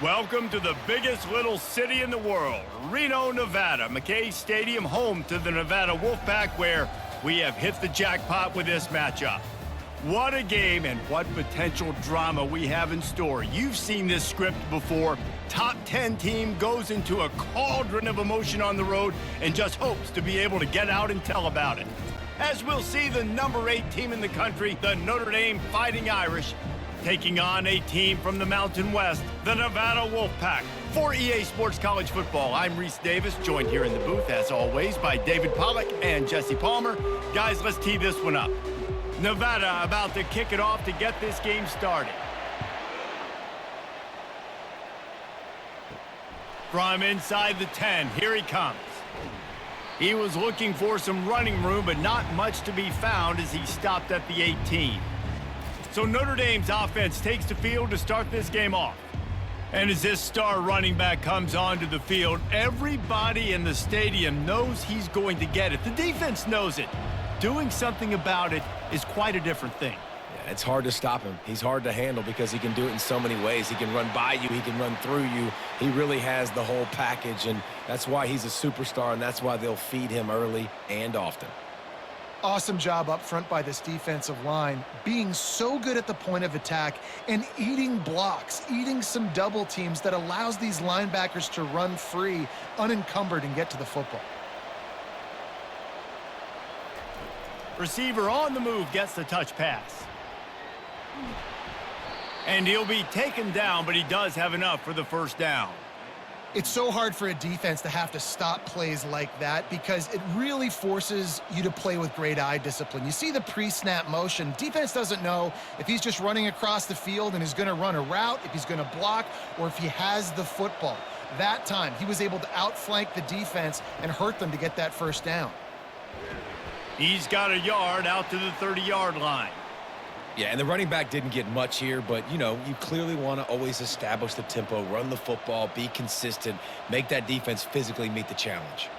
Welcome to the biggest little city in the world, Reno, Nevada. McKay Stadium, home to the Nevada Wolfpack, where we have hit the jackpot with this matchup. What a game and what potential drama we have in store. You've seen this script before. Top 10 team goes into a cauldron of emotion on the road and just hopes to be able to get out and tell about it. As we'll see the number 8 team in the country, the Notre Dame Fighting Irish, taking on a team from the Mountain West, the Nevada Wolfpack. For EA Sports College Football, I'm Reese Davis, joined here in the booth, as always, by David Pollack and Jesse Palmer. Guys, let's tee this one up. Nevada about to kick it off to get this game started. From inside the 10, here he comes. He was looking for some running room, but not much to be found as he stopped at the 18. So Notre Dame's offense takes the field to start this game off. And as this star running back comes onto the field, everybody in the stadium knows he's going to get it. The defense knows it. Doing something about it is quite a different thing. Yeah, it's hard to stop him. He's hard to handle because he can do it in so many ways. He can run by you. He can run through you. He really has the whole package, and that's why he's a superstar, and that's why they'll feed him early and often. Awesome job up front by this defensive line, being so good at the point of attack and eating blocks, eating some double teams that allows these linebackers to run free, unencumbered, and get to the football. Receiver on the move gets the touch pass. And he'll be taken down, but he does have enough for the first down. It's so hard for a defense to have to stop plays like that because it really forces you to play with great eye discipline. You see the pre-snap motion. Defense doesn't know if he's just running across the field and is going to run a route, if he's going to block, or if he has the football. That time, he was able to outflank the defense and hurt them to get that first down. He's got a yard out to the 30-yard line. Yeah, and the running back didn't get much here, but, you know, you clearly want to always establish the tempo, run the football, be consistent, make that defense physically meet the challenge.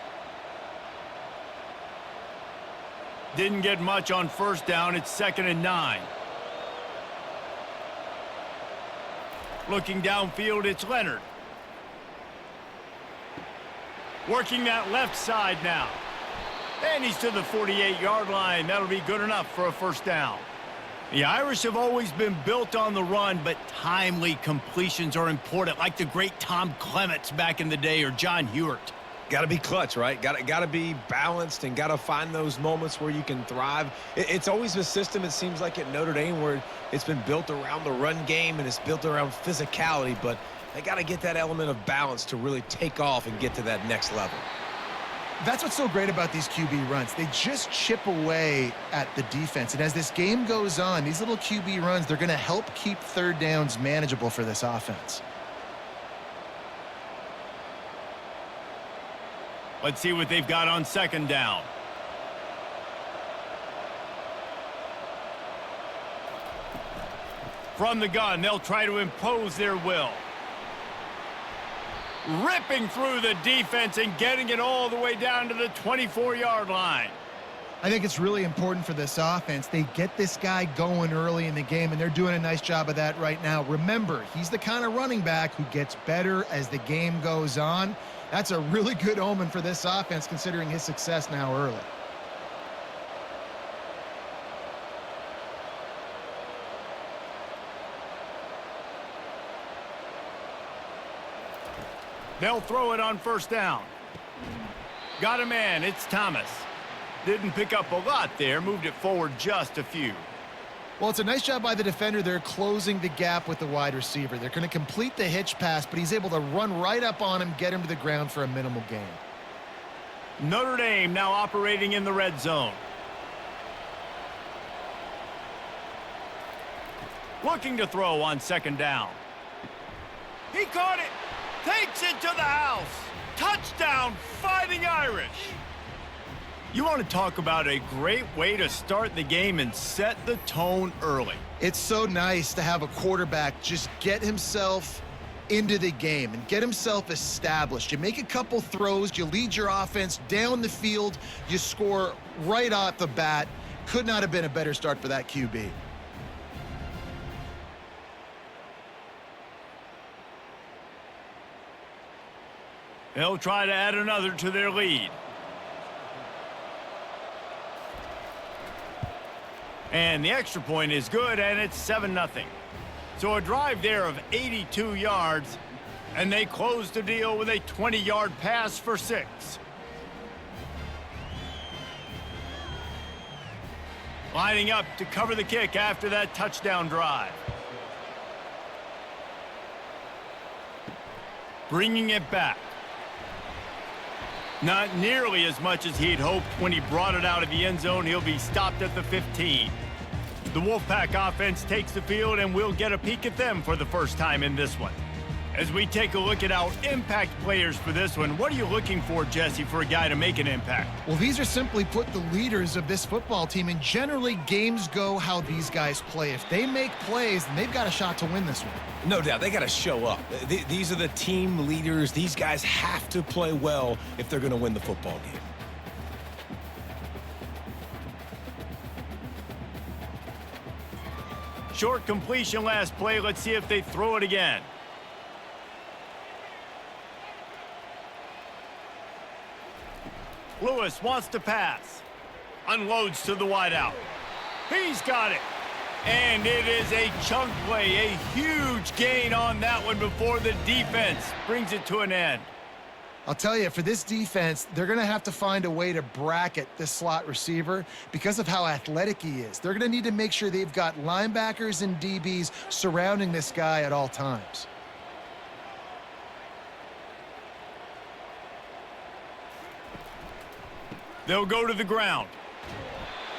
Didn't get much on first down. It's 2nd and 9. Looking downfield, it's Leonard. Working that left side now. And he's to the 48-yard line. That'll be good enough for a first down. The Irish have always been built on the run, but timely completions are important, like the great Tom Clements back in the day or John Hewart. Got to be clutch, right? Got to be balanced and got to find those moments where you can thrive. It's always a system, it seems like, at Notre Dame where it's been built around the run game and it's built around physicality, but they got to get that element of balance to really take off and get to that next level. That's what's so great about these QB runs. They just chip away at the defense. And as this game goes on, these little QB runs, they're going to help keep third downs manageable for this offense. Let's see what they've got on 2nd down. From the gun, they'll try to impose their will. Ripping through the defense and getting it all the way down to the 24-yard line. I think it's really important for this offense. They get this guy going early in the game, and they're doing a nice job of that right now. Remember, he's the kind of running back who gets better as the game goes on. That's a really good omen for this offense, considering his success now early. They'll throw it on first down. Got a man, it's Thomas. Didn't pick up a lot there, moved it forward just a few. Well, it's a nice job by the defender. They're closing the gap with the wide receiver. They're going to complete the hitch pass, but he's able to run right up on him, get him to the ground for a minimal gain. Notre Dame now operating in the red zone. Looking to throw on 2nd down. He caught it. Takes it to the house. Touchdown, Fighting Irish. You want to talk about a great way to start the game and set the tone early. It's so nice to have a quarterback just get himself into the game and get himself established. You make a couple throws, you lead your offense down the field, you score right off the bat. Could not have been a better start for that QB. They'll try to add another to their lead. And the extra point is good, and it's 7-0. So a drive there of 82 yards, and they close the deal with a 20-yard pass for 6. Lining up to cover the kick after that touchdown drive. Bringing it back. Not nearly as much as he'd hoped when he brought it out of the end zone. He'll be stopped at the 15. The Wolfpack offense takes the field, and we'll get a peek at them for the first time in this one. As we take a look at our impact players for this one, what are you looking for, Jesse, for a guy to make an impact? Well, these are simply put the leaders of this football team, and generally games go how these guys play. If they make plays, then they've got a shot to win this one. No doubt, they got to show up. These are the team leaders. These guys have to play well if they're going to win the football game. Short completion last play. Let's see if they throw it again. Lewis wants to pass. Unloads to the wideout. He's got it. And it is a chunk play, a huge gain on that one before the defense brings it to an end. I'll tell you, for this defense, they're going to have to find a way to bracket this slot receiver because of how athletic he is. They're going to need to make sure they've got linebackers and DBs surrounding this guy at all times. They'll go to the ground.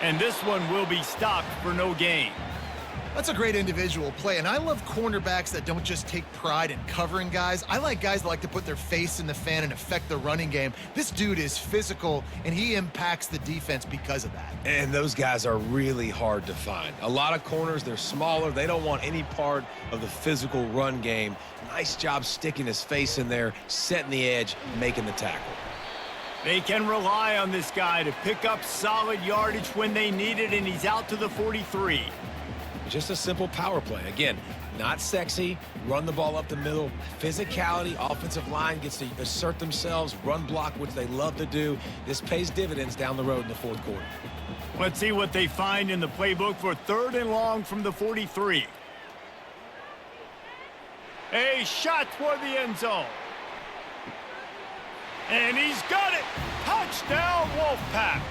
And this one will be stopped for no gain. That's a great individual play, and I love cornerbacks that don't just take pride in covering guys. I like guys that like to put their face in the fan and affect the running game. This dude is physical, and he impacts the defense because of that. And those guys are really hard to find. A lot of corners, they're smaller. They don't want any part of the physical run game. Nice job sticking his face in there, setting the edge, making the tackle. They can rely on this guy to pick up solid yardage when they need it, and he's out to the 43. Just a simple power play. Again, not sexy, run the ball up the middle. Physicality, offensive line gets to assert themselves, run block, which they love to do. This pays dividends down the road in the fourth quarter. Let's see what they find in the playbook for 3rd and long from the 43. A shot toward the end zone. And he's got it. Touchdown, Wolfpack.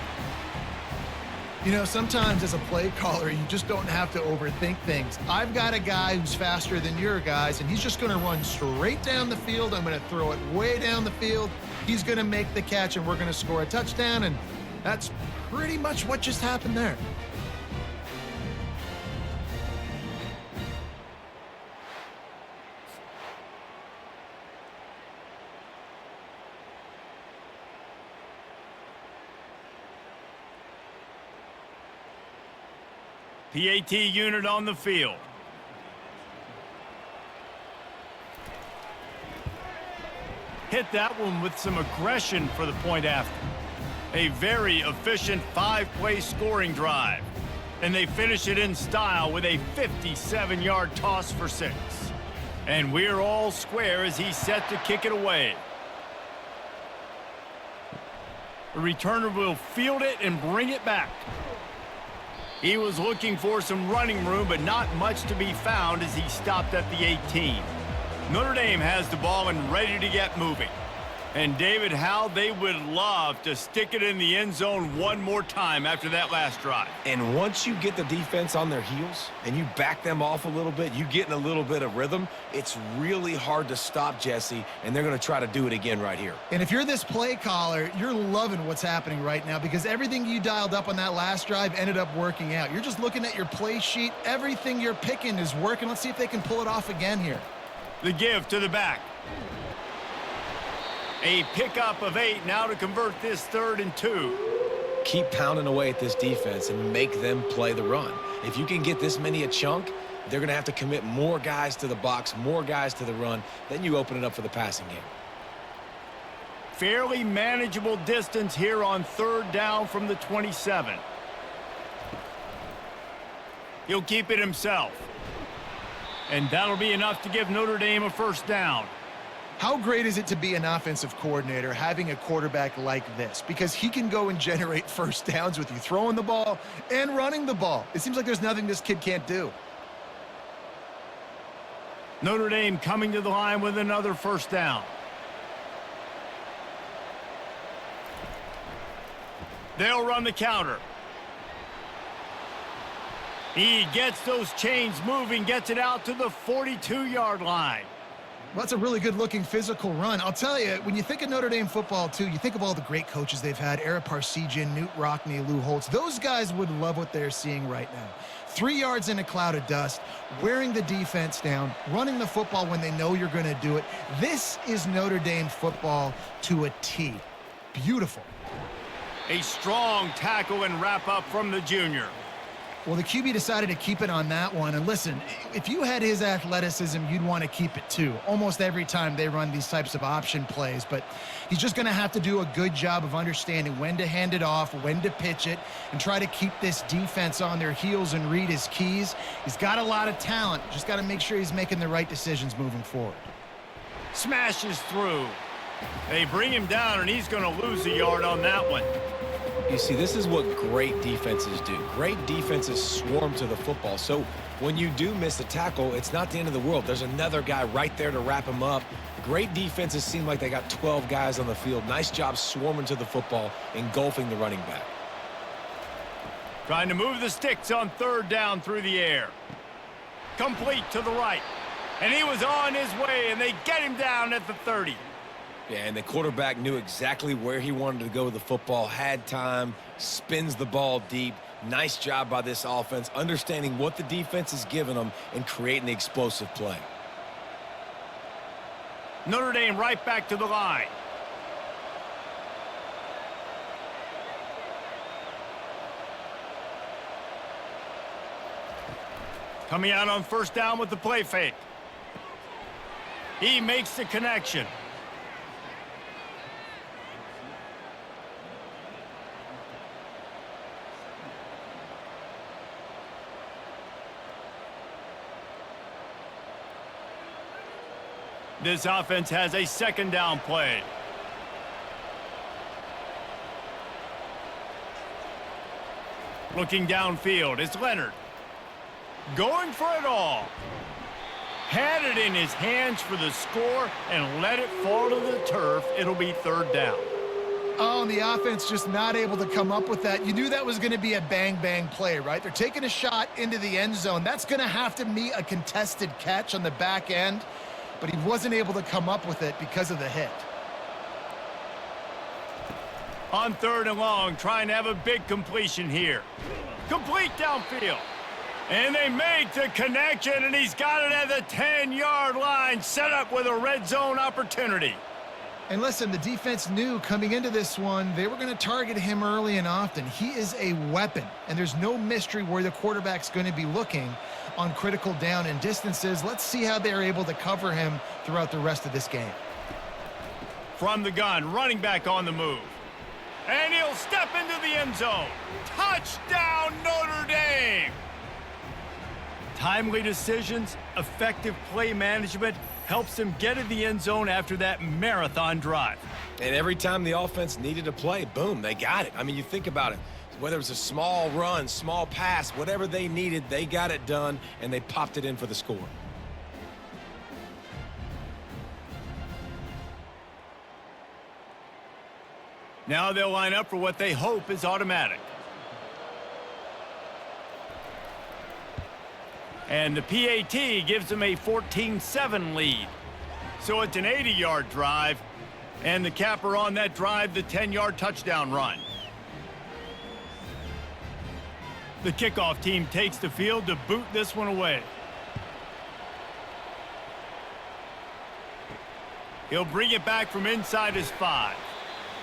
You know, sometimes as a play caller, you just don't have to overthink things. I've got a guy who's faster than your guys, and he's just going to run straight down the field. I'm going to throw it way down the field. He's going to make the catch, and we're going to score a touchdown, and that's pretty much what just happened there. PAT unit on the field. Hit that one with some aggression for the point after. A very efficient 5-play scoring drive. And they finish it in style with a 57-yard toss for 6. And we're all square as he's set to kick it away. The returner will field it and bring it back. He was looking for some running room, but not much to be found as he stopped at the 18. Notre Dame has the ball and ready to get moving. And David, how they would love to stick it in the end zone one more time after that last drive. And once you get the defense on their heels and you back them off a little bit, you get in a little bit of rhythm, it's really hard to stop, Jesse, and they're going to try to do it again right here. And if you're this play caller, you're loving what's happening right now because everything you dialed up on that last drive ended up working out. You're just looking at your play sheet. Everything you're picking is working. Let's see if they can pull it off again here. The give to the back. A pickup of 8 now to convert this 3rd and 2. Keep pounding away at this defense and make them play the run. If you can get this many a chunk, they're going to have to commit more guys to the box, more guys to the run. Then you open it up for the passing game. Fairly manageable distance here on 3rd down from the 27. He'll keep it himself. And that'll be enough to give Notre Dame a 1st down. How great is it to be an offensive coordinator having a quarterback like this? Because he can go and generate first downs with you throwing the ball and running the ball. It seems like there's nothing this kid can't do. Notre Dame coming to the line with another first down. They'll run the counter. He gets those chains moving, gets it out to the 42-yard line. Well, that's a really good-looking physical run. I'll tell you, when you think of Notre Dame football, too, you think of all the great coaches they've had, Ara Parseghian, Newt Rockne, Lou Holtz. Those guys would love what they're seeing right now. 3 yards in a cloud of dust, wearing the defense down, running the football when they know you're going to do it. This is Notre Dame football to a T. Beautiful. A strong tackle and wrap-up from the junior. Well, the QB decided to keep it on that one. And listen, if you had his athleticism, you'd want to keep it too. Almost every time they run these types of option plays. But he's just going to have to do a good job of understanding when to hand it off, when to pitch it, and try to keep this defense on their heels and read his keys. He's got a lot of talent. Just got to make sure he's making the right decisions moving forward. Smashes through. They bring him down, and he's going to lose a yard on that one. You see, this is what great defenses do. Great defenses swarm to the football. So when you do miss a tackle, it's not the end of the world. There's another guy right there to wrap him up. Great defenses seem like they got 12 guys on the field. Nice job swarming to the football, engulfing the running back. Trying to move the sticks on third down through the air. Complete to the right. And he was on his way, and they get him down at the 30. Yeah, and the quarterback knew exactly where he wanted to go with the football, had time, spins the ball deep. Nice job by this offense, understanding what the defense is giving them and creating the explosive play. Notre Dame right back to the line. Coming out on first down with the play fake. He makes the connection. This offense has a second down play. Looking downfield, it's Leonard. Going for it all. Had it in his hands for the score and let it fall to the turf. It'll be third down. Oh, and the offense just not able to come up with that. You knew that was going to be a bang-bang play, right? They're taking a shot into the end zone. That's going to have to be a contested catch on the back end. But he wasn't able to come up with it because of the hit. On third and long, trying to have a big completion here. Complete downfield. And they make the connection, and he's got it at the 10-yard line, set up with a red zone opportunity. And listen, the defense knew coming into this one, they were going to target him early and often. He is a weapon, and there's no mystery where the quarterback's going to be looking on critical down and distances. Let's see how they're able to cover him throughout the rest of this game. From the gun, running back on the move. And he'll step into the end zone. Touchdown, Notre Dame! Timely decisions, effective play management helps him get in the end zone after that marathon drive. And every time the offense needed a play, boom, they got it. I mean, you think about it. Whether it was a small run, small pass, whatever they needed, they got it done, and they popped it in for the score. Now they'll line up for what they hope is automatic. And the PAT gives them a 14-7 lead. So it's an 80-yard drive, and the capper on that drive, the 10-yard touchdown run. The kickoff team takes the field to boot this one away. He'll bring it back from inside his 5.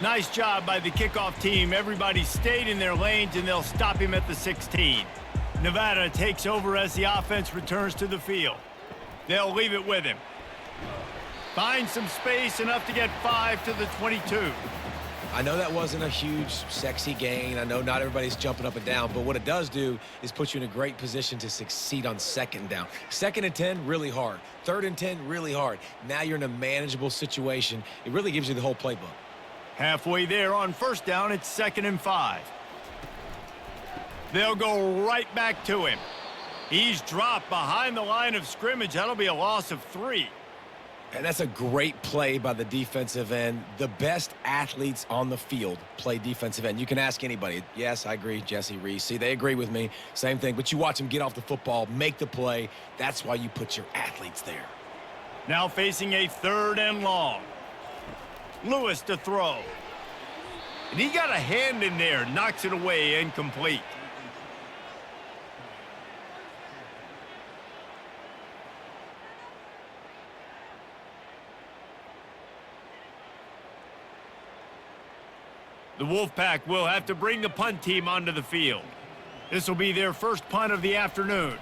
Nice job by the kickoff team. Everybody stayed in their lanes, and they'll stop him at the 16. Nevada takes over as the offense returns to the field. They'll leave it with him. Finds some space, enough to get 5 to the 22. I know that wasn't a huge, sexy gain. I know not everybody's jumping up and down, but what it does do is put you in a great position to succeed on second down. Second and 10, really hard. Third and 10, really hard. Now you're in a manageable situation. It really gives you the whole playbook. Halfway there on first down, it's 2nd and 5. They'll go right back to him. He's dropped behind the line of scrimmage. That'll be a loss of 3. And that's a great play by the defensive end. The best athletes on the field play defensive end. You can ask anybody. Yes, I agree, Jesse Reese. See, they agree with me. Same thing. But you watch them get off the football, make the play. That's why you put your athletes there. Now facing a 3rd and long. Lewis to throw. And he got a hand in there. Knocks it away, incomplete. The Wolfpack will have to bring the punt team onto the field. This will be their first punt of the afternoon.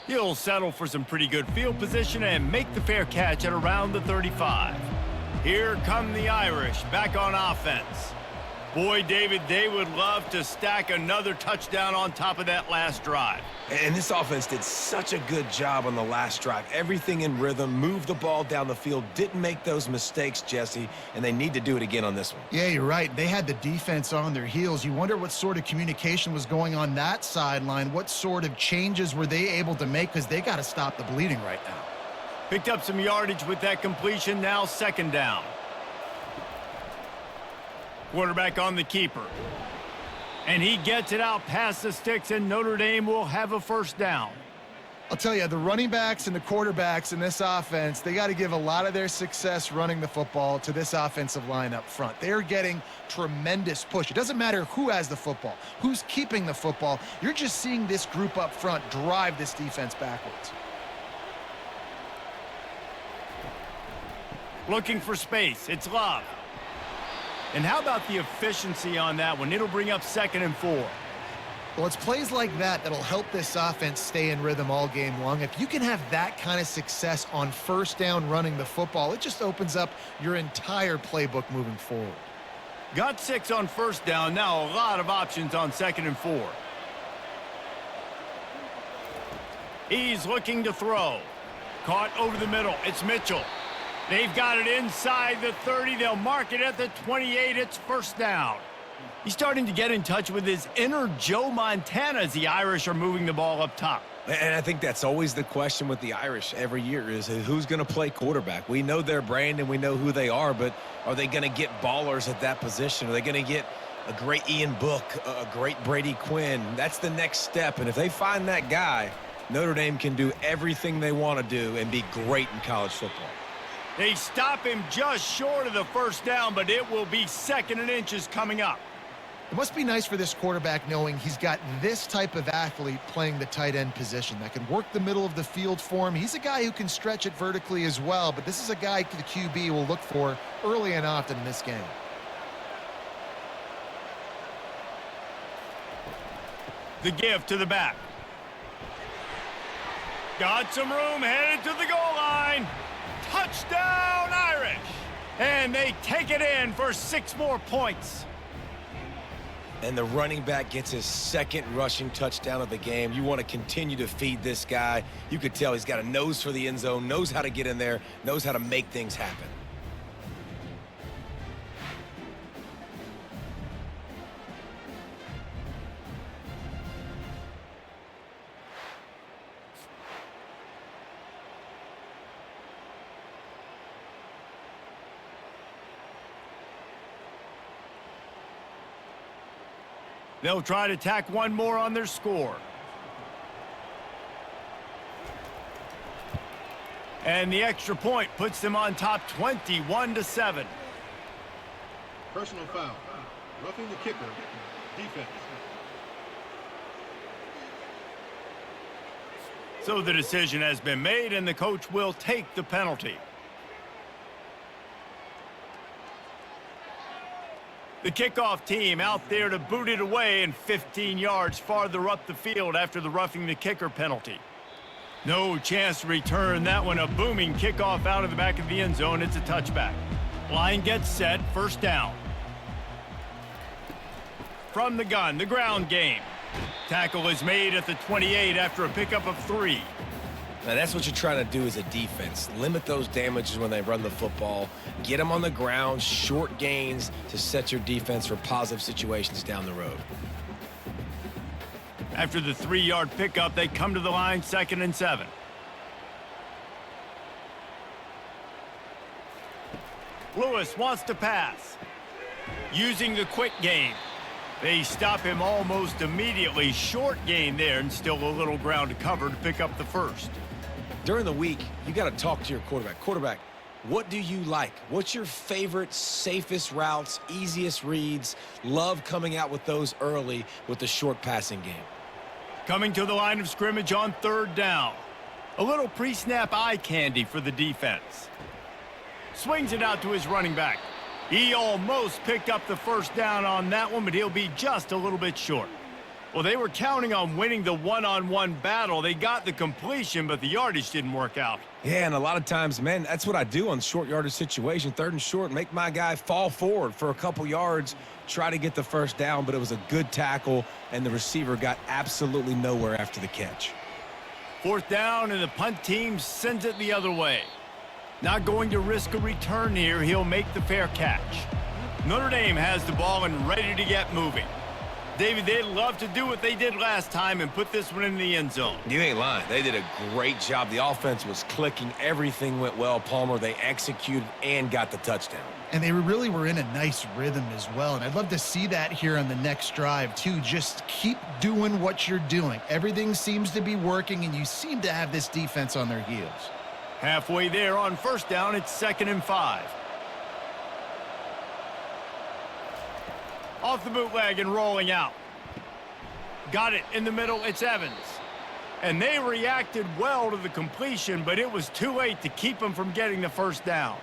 He'll settle for some pretty good field position and make the fair catch at around the 35. Here come the Irish back on offense. Boy, David, they would love to stack another touchdown on top of that last drive. And this offense did such a good job on the last drive. Everything in rhythm, moved the ball down the field, didn't make those mistakes, Jesse, and they need to do it again on this one. Yeah, you're right. They had the defense on their heels. You wonder what sort of communication was going on that sideline. What sort of changes were they able to make, because they got to stop the bleeding right now. Picked up some yardage with that completion. Now 2nd down. Quarterback on the keeper. And he gets it out past the sticks, and Notre Dame will have a first down. I'll tell you, the running backs and the quarterbacks in this offense, they got to give a lot of their success running the football to this offensive line up front. They're getting tremendous push. It doesn't matter who has the football, who's keeping the football. You're just seeing this group up front drive this defense backwards. Looking for space. It's Love. And how about the efficiency on that one? It'll bring up 2nd and 4. Well, it's plays like that that'll help this offense stay in rhythm all game long. If you can have that kind of success on first down running the football, it just opens up your entire playbook moving forward. Got 6 on first down. Now a lot of options on 2nd and 4. He's looking to throw. Caught over the middle. It's Mitchell. They've got it inside the 30. They'll mark it at the 28. It's first down. He's starting to get in touch with his inner Joe Montana as the Irish are moving the ball up top. And I think that's always the question with the Irish every year is who's going to play quarterback. We know their brand and we know who they are, but are they going to get ballers at that position? Are they going to get a great Ian Book, a great Brady Quinn? That's the next step. And if they find that guy, Notre Dame can do everything they want to do and be great in college football. They stop him just short of the first down, but it will be 2nd and inches coming up. It must be nice for this quarterback knowing he's got this type of athlete playing the tight end position that can work the middle of the field for him. He's a guy who can stretch it vertically as well, but this is a guy the QB will look for early and often in this game. The give to the back. Got some room, headed to the goal line. Touchdown, Irish! And they take it in for 6 more points. And the running back gets his 2nd rushing touchdown of the game. You want to continue to feed this guy. You could tell he's got a nose for the end zone, knows how to get in there, knows how to make things happen. They'll try to tack one more on their score. And the extra point puts them on top 21-7. Personal foul. Roughing the kicker. Defense. So the decision has been made, and the coach will take the penalty. The kickoff team out there to boot it away and 15 yards farther up the field after the roughing the kicker penalty. No chance to return that one. A booming kickoff out of the back of the end zone. It's a touchback. Line gets set. First down. From the gun, the ground game. Tackle is made at the 28 after a pickup of 3. Now, that's what you're trying to do as a defense. Limit those damages when they run the football. Get them on the ground, short gains to set your defense for positive situations down the road. After the 3-yard pickup, they come to the line, 2nd and 7. Lewis wants to pass. Using the quick game. They stop him almost immediately. Short gain there, and still a little ground to cover to pick up the first. During the week, you got to talk to your quarterback. Quarterback, what do you like? What's your favorite, safest routes, easiest reads? Love coming out with those early with the short passing game. Coming to the line of scrimmage on 3rd down. A little pre-snap eye candy for the defense. Swings it out to his running back. He almost picked up the first down on that one, but he'll be just a little bit short. Well, they were counting on winning the one-on-one battle. They got the completion, but the yardage didn't work out. Yeah, and a lot of times, man, that's what I do on short yardage situation. 3rd and short, make my guy fall forward for a couple yards, try to get the first down, but it was a good tackle, and the receiver got absolutely nowhere after the catch. 4th down, and the punt team sends it the other way. Not going to risk a return here. He'll make the fair catch. Notre Dame has the ball and ready to get moving. David, they'd love to do what they did last time and put this one in the end zone. You ain't lying. They did a great job. The offense was clicking. Everything went well, Palmer. They executed and got the touchdown. And they really were in a nice rhythm as well. And I'd love to see that here on the next drive, too. Just keep doing what you're doing. Everything seems to be working, and you seem to have this defense on their heels. Halfway there on 1st down, it's 2nd and 5. Off the bootleg and rolling out. Got it in the middle, it's Evans. And they reacted well to the completion, but it was too late to keep them from getting the first down.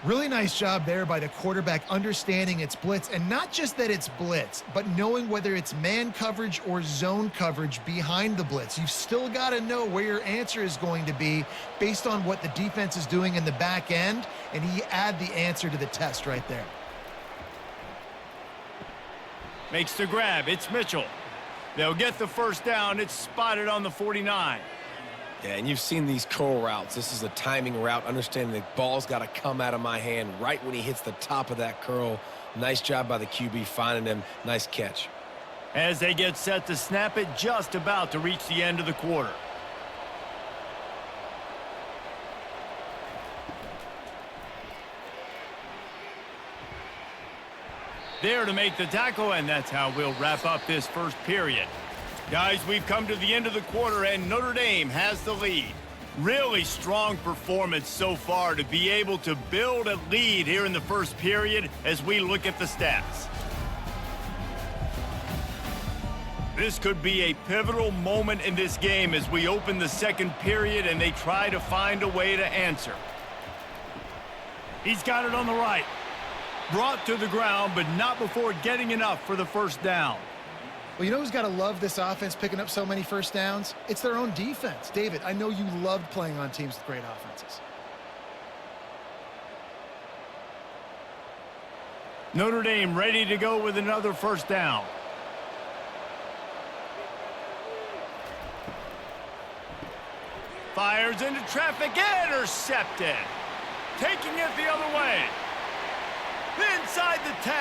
Really nice job there by the quarterback understanding it's blitz, and not just that it's blitz, but knowing whether it's man coverage or zone coverage behind the blitz. You've still got to know where your answer is going to be based on what the defense is doing in the back end, and he add the answer to the test right there. Makes the grab, it's Mitchell. They'll get the first down, it's spotted on the 49. Yeah, and you've seen these curl routes. This is a timing route, understanding the ball's got to come out of my hand right when he hits the top of that curl. Nice job by the QB finding him. Nice catch. As they get set to snap it, just about to reach the end of the quarter. There to make the tackle, and that's how we'll wrap up this first period. Guys, we've come to the end of the quarter, and Notre Dame has the lead. Really strong performance so far to be able to build a lead here in the first period as we look at the stats. This could be a pivotal moment in this game as we open the second period and they try to find a way to answer. He's got it on the right. Brought to the ground, but not before getting enough for the first down. Well, you know who's got to love this offense picking up so many first downs? It's their own defense. David, I know you loved playing on teams with great offenses. Notre Dame ready to go with another first down. Fires into traffic, intercepted. Taking it the other way. Inside the 10.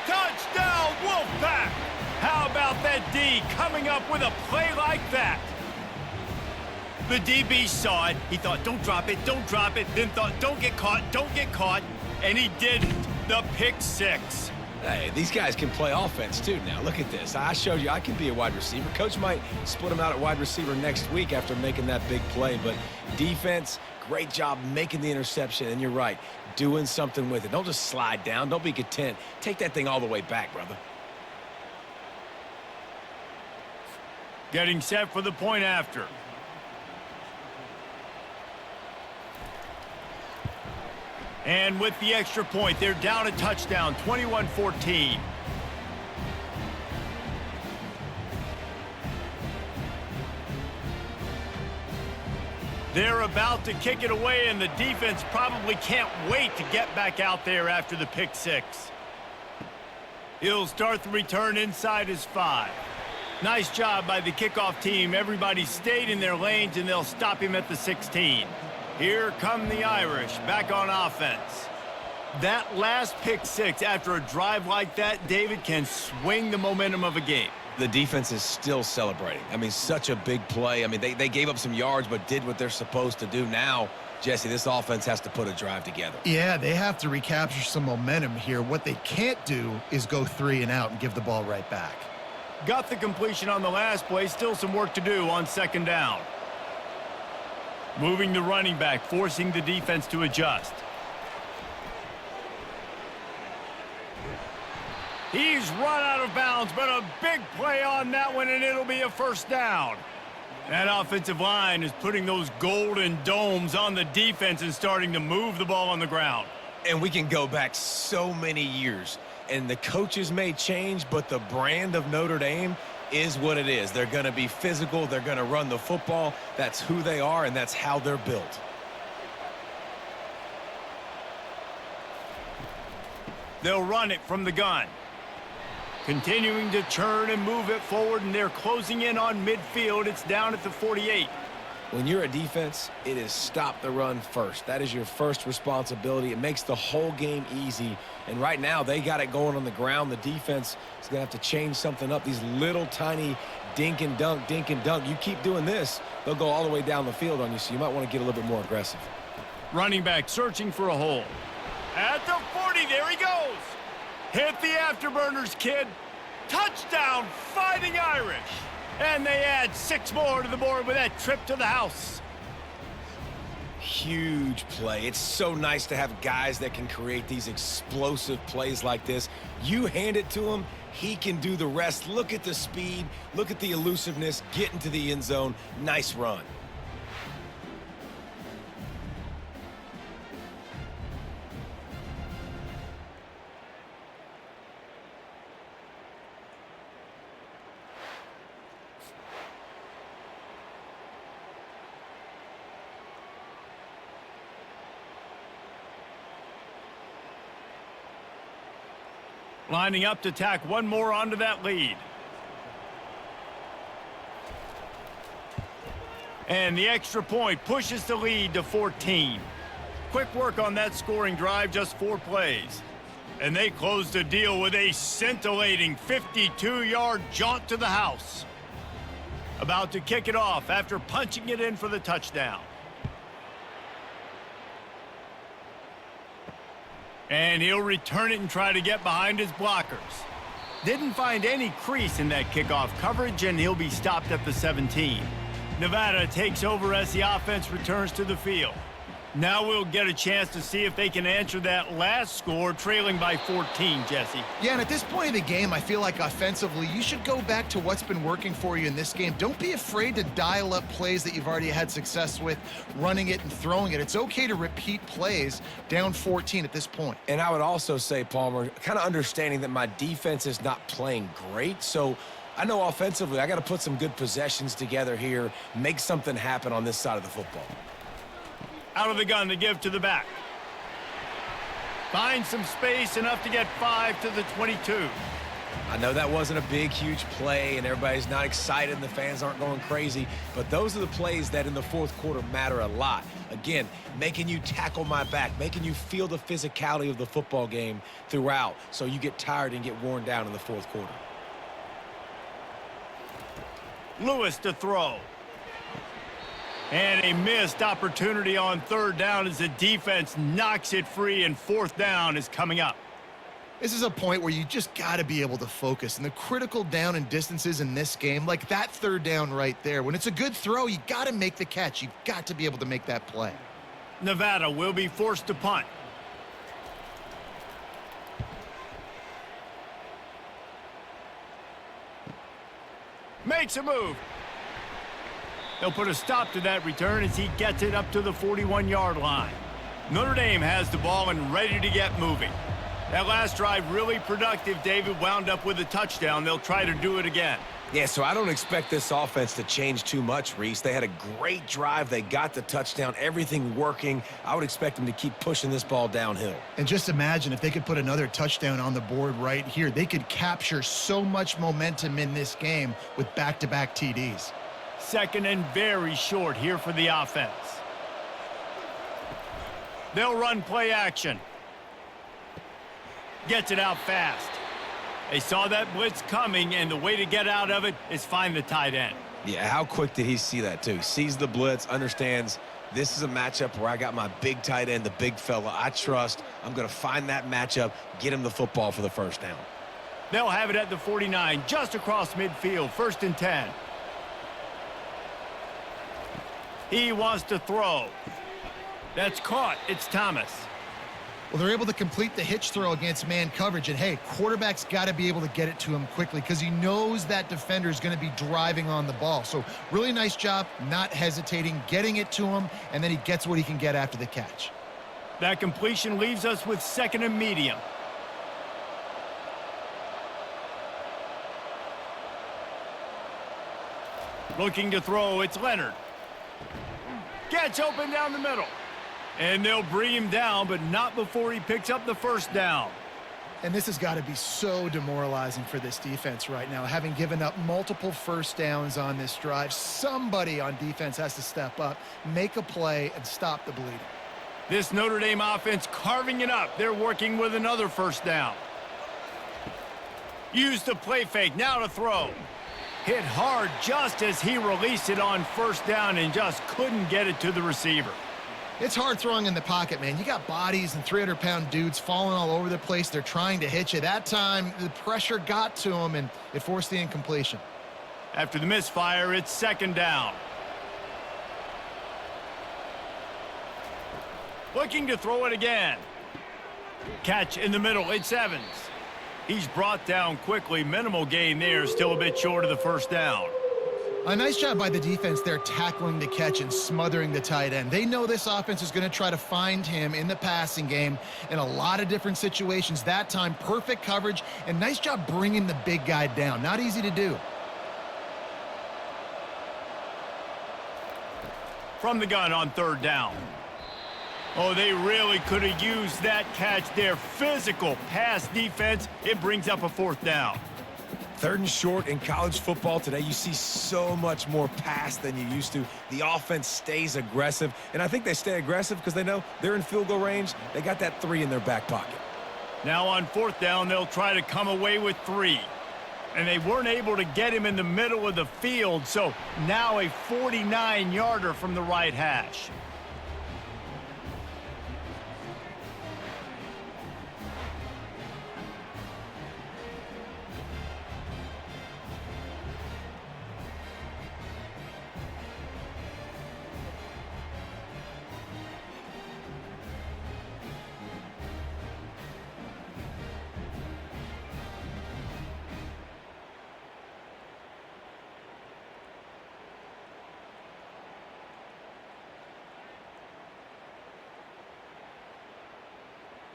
Touchdown, Wolfpack. How about that D coming up with a play like that? The DB saw it. He thought, don't drop it, don't drop it. Then thought, don't get caught. And he didn't. The pick six. Hey, these guys can play offense too now. Look at this. I showed you I can be a wide receiver. Coach might split him out at wide receiver next week after making that big play. But defense, great job making the interception. And you're right, doing something with it. Don't just slide down. Don't be content. Take that thing all the way back, brother. Getting set for the point after. And with the extra point, they're down a touchdown, 21-14. They're about to kick it away, and the defense probably can't wait to get back out there after the pick six. He'll start the return inside his 5. Nice job by the kickoff team. Everybody stayed in their lanes, and they'll stop him at the 16. Here come the Irish back on offense. That last pick six after a drive like that, David, can swing the momentum of a game. The defense is still celebrating. I mean, such a big play. I mean, they gave up some yards but did what they're supposed to do. Now, Jesse, this offense has to put a drive together. Yeah, they have to recapture some momentum here. What they can't do is go 3 and out and give the ball right back. Got the completion on the last play. Still some work to do on second down. Moving the running back, forcing the defense to adjust. He's run out of bounds, but a big play on that one, and it'll be a first down. That offensive line is putting those golden domes on the defense and starting to move the ball on the ground. And we can go back so many years, and the coaches may change, but the brand of Notre Dame is what it is. They're going to be physical. They're going to run the football. That's who they are, and that's how they're built. They'll run it from the gun. Continuing to churn and move it forward, and they're closing in on midfield. It's down at the 48. When you're a defense, it is stop the run first. That is your first responsibility. It makes the whole game easy. And right now, they got it going on the ground. The defense is going to have to change something up. These little tiny dink and dunk, dink and dunk. You keep doing this, they'll go all the way down the field on you, so you might want to get a little bit more aggressive. Running back searching for a hole. At the 40, there he goes. Hit the afterburners, kid. Touchdown, Fighting Irish. And they add 6 more to the board with that trip to the house. Huge play. It's so nice to have guys that can create these explosive plays like this. You hand it to him, he can do the rest. Look at the speed. Look at the elusiveness. Get into the end zone. Nice run. Lining up to tack one more onto that lead. And the extra point pushes the lead to 14. Quick work on that scoring drive, just 4 plays. And they close the deal with a scintillating 52-yard jaunt to the house. About to kick it off after punching it in for the touchdown. And he'll return it and try to get behind his blockers. Didn't find any crease in that kickoff coverage, and he'll be stopped at the 17. Nevada takes over as the offense returns to the field. Now we'll get a chance to see if they can answer that last score, trailing by 14, Jesse. Yeah, and at this point of the game, I feel like offensively, you should go back to what's been working for you in this game. Don't be afraid to dial up plays that you've already had success with, running it and throwing it. It's okay to repeat plays down 14 at this point. And I would also say, Palmer, kind of understanding that my defense is not playing great, so I know offensively I got to put some good possessions together here, make something happen on this side of the football. Out of the gun to give to the back. Finds some space, enough to get 5 to the 22. I know that wasn't a big, huge play, and everybody's not excited, and the fans aren't going crazy, but those are the plays that in the fourth quarter matter a lot. Again, making you tackle my back, making you feel the physicality of the football game throughout, so you get tired and get worn down in the fourth quarter. Lewis to throw. And a missed opportunity on third down as the defense knocks it free, and fourth down is coming up. This is a point where you just got to be able to focus. And the critical down and distances in this game, like that third down right there, when it's a good throw, you got to make the catch. You've got to be able to make that play. Nevada will be forced to punt. Makes a move. They'll put a stop to that return as he gets it up to the 41-yard line. Notre Dame has the ball and ready to get moving. That last drive really productive. David wound up with a touchdown. They'll try to do it again. Yeah, so I don't expect this offense to change too much, Reese. They had a great drive. They got the touchdown, everything working. I would expect them to keep pushing this ball downhill. And just imagine if they could put another touchdown on the board right here. They could capture so much momentum in this game with back-to-back TDs. Second and very short here for the offense. They'll run play action. Gets it out fast. They saw that blitz coming, and the way to get out of it is find the tight end. Yeah, how quick did he see that, too? Sees the blitz, understands this is a matchup where I got my big tight end, the big fella I trust. I'm going to find that matchup, get him the football for the first down. They'll have it at the 49, just across midfield, 1st and 10. He wants to throw. That's caught. It's Thomas. Well, they're able to complete the hitch throw against man coverage. And, hey, quarterback's got to be able to get it to him quickly because he knows that defender is going to be driving on the ball. So really nice job, not hesitating, getting it to him, and then he gets what he can get after the catch. That completion leaves us with 2nd and medium. Looking to throw, it's Leonard. Gets open down the middle. And they'll bring him down, but not before he picks up the first down. And this has got to be so demoralizing for this defense right now. Having given up multiple first downs on this drive, somebody on defense has to step up, make a play, and stop the bleeding. This Notre Dame offense carving it up. They're working with another first down. Use the play fake, now to throw. Hit hard just as he released it on first down and just couldn't get it to the receiver. It's hard throwing in the pocket, man. You got bodies and 300-pound dudes falling all over the place. They're trying to hit you. That time, the pressure got to him, and it forced the incompletion. After the misfire, it's 2nd down. Looking to throw it again. Catch in the middle. It's Evans. He's brought down quickly. Minimal gain there. Still a bit short of the first down. A nice job by the defense there tackling the catch and smothering the tight end. They know this offense is going to try to find him in the passing game in a lot of different situations. That time, perfect coverage, and nice job bringing the big guy down. Not easy to do. From the gun on 3rd down. Oh, they really could have used that catch there. Physical pass defense. It brings up a 4th down. 3rd and short in college football today. You see so much more pass than you used to. The offense stays aggressive, and I think they stay aggressive because they know they're in field goal range. They got that 3 in their back pocket. Now on 4th down, they'll try to come away with 3. And they weren't able to get him in the middle of the field, so now a 49-yarder from the right hash.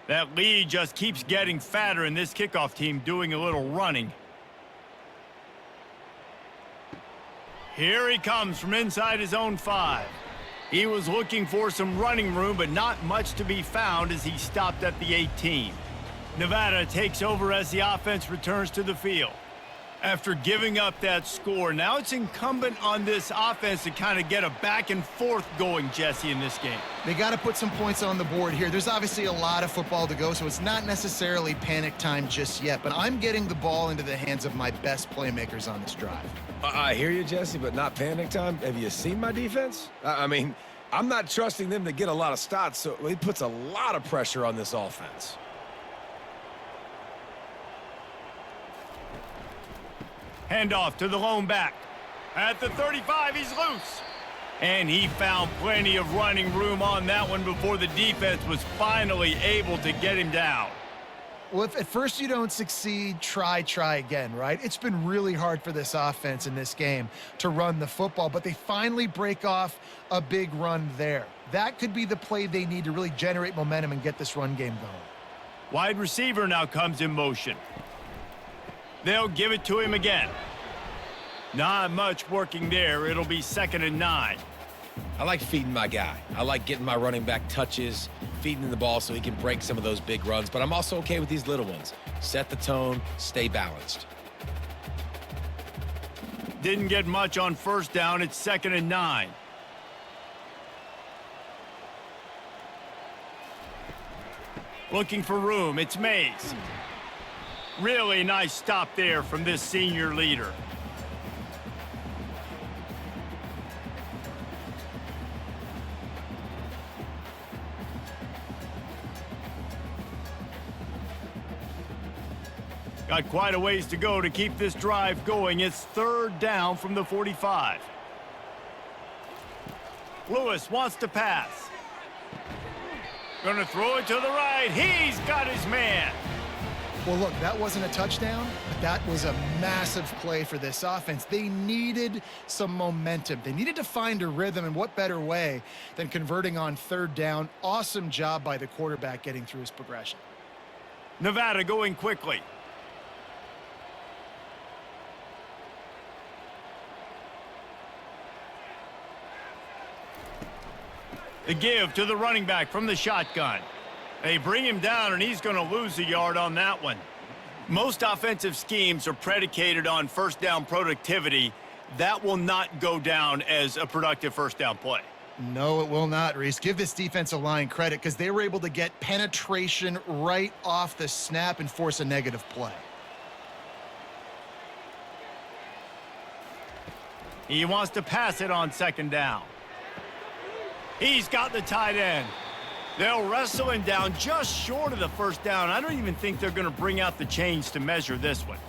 That lead just keeps getting fatter, and this kickoff team doing a little running. Here he comes from inside his own 5. He was looking for some running room, but not much to be found as he stopped at the 18. Nevada takes over as the offense returns to the field. After giving up that score, now it's incumbent on this offense to kind of get a back and forth going, Jesse, in this game. They got to put some points on the board here. There's obviously a lot of football to go, so it's not necessarily panic time just yet, but I'm getting the ball into the hands of my best playmakers on this drive. I hear you, Jesse, but not panic time. Have you seen my defense? I mean, I'm not trusting them to get a lot of stops, so it puts a lot of pressure on this offense. Handoff to the lone back. At the 35, he's loose. And he found plenty of running room on that one before the defense was finally able to get him down. Well, if at first you don't succeed, try again, right? It's been really hard for this offense in this game to run the football, but they finally break off a big run there. That could be the play they need to really generate momentum and get this run game going. Wide receiver now comes in motion. They'll give it to him again. Not much working there. It'll be 2nd and 9. I like feeding my guy. I like getting my running back touches, feeding him the ball so he can break some of those big runs, but I'm also okay with these little ones. Set the tone, stay balanced. Didn't get much on 1st down. It's 2nd and 9. Looking for room. It's Mays. Really nice stop there from this senior leader. Got quite a ways to go to keep this drive going. It's 3rd down from the 45. Lewis wants to pass. Gonna throw it to the right. He's got his man. Well, look, that wasn't a touchdown, but that was a massive play for this offense. They needed some momentum. They needed to find a rhythm, and what better way than converting on 3rd down. Awesome job by the quarterback getting through his progression. Nevada going quickly. The give to the running back from the shotgun. They bring him down, and he's going to lose a yard on that one. Most offensive schemes are predicated on 1st down productivity. That will not go down as a productive 1st down play. No, it will not, Reese. Give this defensive line credit because they were able to get penetration right off the snap and force a negative play. He wants to pass it on 2nd down. He's got the tight end. They'll wrestle him down just short of the 1st down. I don't even think they're going to bring out the chains to measure this one.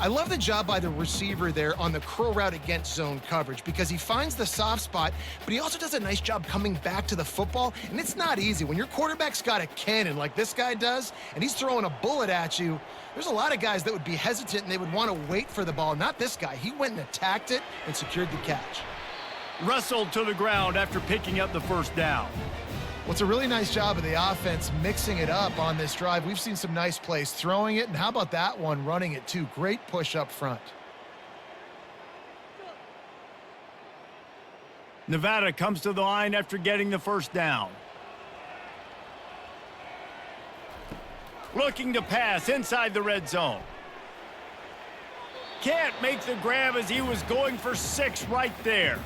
I love the job by the receiver there on the curl route against zone coverage because he finds the soft spot, but he also does a nice job coming back to the football, and it's not easy. When your quarterback's got a cannon like this guy does, and he's throwing a bullet at you, there's a lot of guys that would be hesitant and they would want to wait for the ball. Not this guy. He went and attacked it and secured the catch. Wrestled to the ground after picking up the 1st down. Well, it's a really nice job of the offense mixing it up on this drive. We've seen some nice plays throwing it, and how about that one running it too? Great push up front. Nevada comes to the line after getting the 1st down. Looking to pass inside the red zone. Can't make the grab as he was going for 6 right there.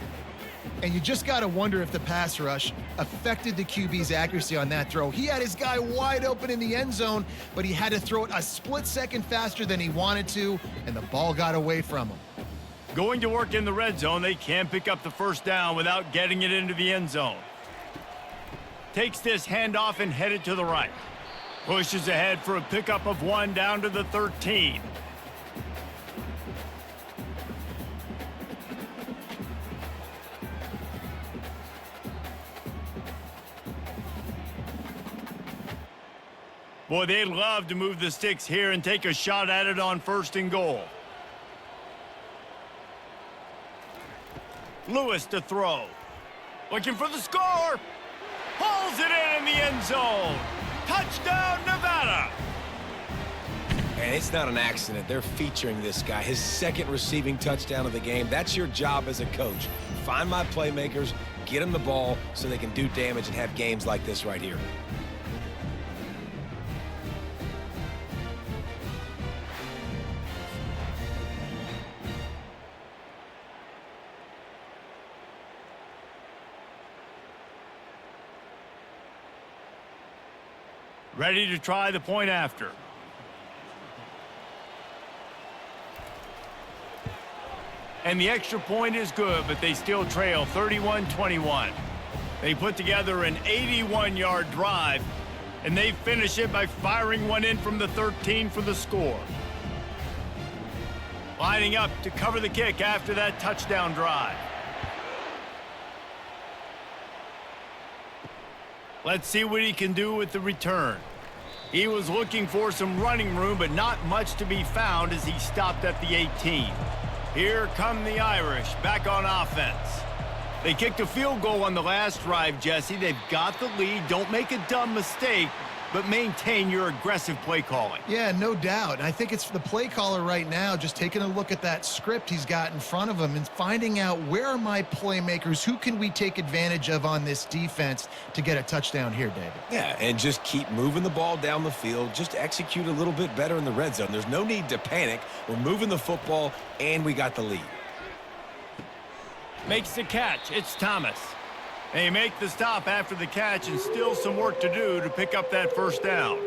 And you just got to wonder if the pass rush affected the QB's accuracy on that throw. He had his guy wide open in the end zone, but he had to throw it a split second faster than he wanted to, and the ball got away from him. Going to work in the red zone, they can't pick up the 1st down without getting it into the end zone. Takes this handoff and headed to the right. Pushes ahead for a pickup of 1 down to the 13. Boy, they'd love to move the sticks here and take a shot at it on 1st and goal. Lewis to throw. Looking for the score. Pulls it in the end zone. Touchdown, Nevada. And it's not an accident. They're featuring this guy. His 2nd receiving touchdown of the game. That's your job as a coach. Find my playmakers, get them the ball so they can do damage and have games like this right here. Ready to try the point after. And the extra point is good, but they still trail 31-21. They put together an 81-yard drive, and they finish it by firing one in from the 13 for the score. Lining up to cover the kick after that touchdown drive. Let's see what he can do with the return. He was looking for some running room, but not much to be found as he stopped at the 18. Here come the Irish back on offense. They kicked a field goal on the last drive, Jesse. They've got the lead. Don't make a dumb mistake. but maintain your aggressive play calling. Yeah, no doubt. I think it's the play caller right now just taking a look at that script he's got in front of him and finding out where are my playmakers, who can we take advantage of on this defense to get a touchdown here, David. Yeah, and just keep moving the ball down the field. Just execute a little bit better in the red zone. There's no need to panic. We're moving the football, and we got the lead. Makes the catch. It's Thomas. They make the stop after the catch, and still some work to do to pick up that first down.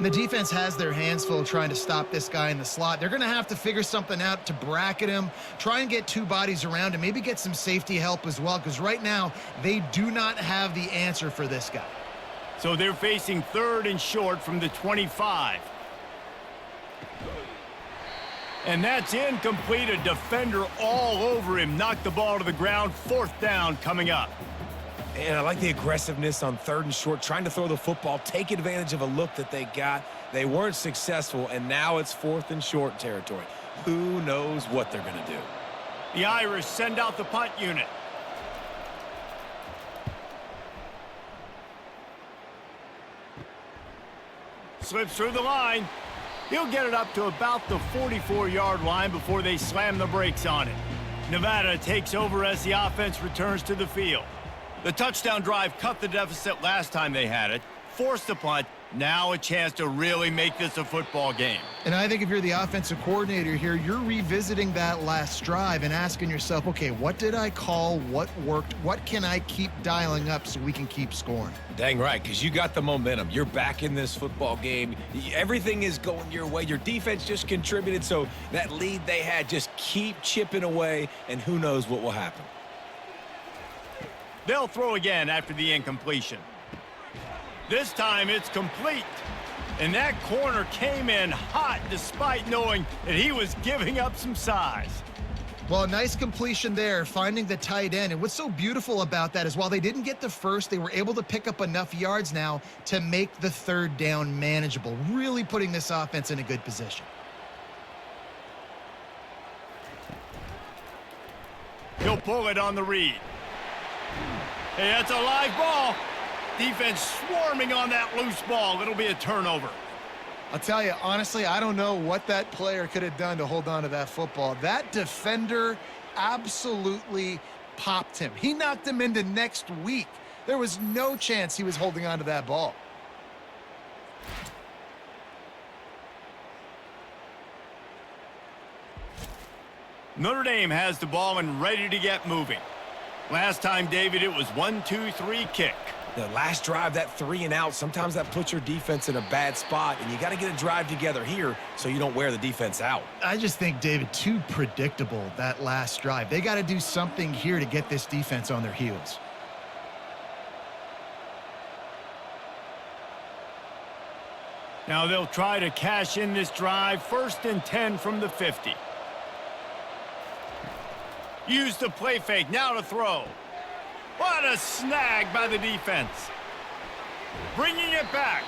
The defense has their hands full trying to stop this guy in the slot. They're going to have to figure something out to bracket him, try and get two bodies around him, maybe get some safety help as well, because right now they do not have the answer for this guy. So they're facing 3rd and short from the 25. And that's incomplete. A defender all over him. Knocked the ball to the ground. 4th down coming up. And I like the aggressiveness on 3rd and short, trying to throw the football, take advantage of a look that they got. They weren't successful, and now it's 4th and short territory. Who knows what they're going to do? The Irish send out the punt unit. Slips through the line. He'll get it up to about the 44-yard line before they slam the brakes on it. Nevada takes over as the offense returns to the field. The touchdown drive cut the deficit last time they had it, forced the punt. Now a chance to really make this a football game. And I think if you're the offensive coordinator here, you're revisiting that last drive and asking yourself, okay, what did I call? What worked? What can I keep dialing up so we can keep scoring? Dang right, because you got the momentum. You're back in this football game. Everything is going your way. Your defense just contributed, so that lead they had, just keep chipping away, and who knows what will happen. They'll throw again after the incompletion. This time it's complete. And that corner came in hot despite knowing that he was giving up some size. Well, nice completion there, finding the tight end. And what's so beautiful about that is while they didn't get the first, they were able to pick up enough yards now to make the 3rd down manageable, really putting this offense in a good position. He'll pull it on the read. Hey, that's a live ball. Defense swarming on that loose ball. It'll be a turnover. I'll tell you, honestly, I don't know what that player could have done to hold on to that football. That defender absolutely popped him. He knocked him into next week. There was no chance he was holding on to that ball. Notre Dame has the ball and ready to get moving. Last time, David, it was 1-2-3 kick. The last drive, that 3 and out, sometimes that puts your defense in a bad spot, and you got to get a drive together here so you don't wear the defense out. I just think, David, too predictable, that last drive. They got to do something here to get this defense on their heels. Now they'll try to cash in this drive. 1st and 10 from the 50. Use the play fake, now to throw. What a snag by the defense. Bringing it back.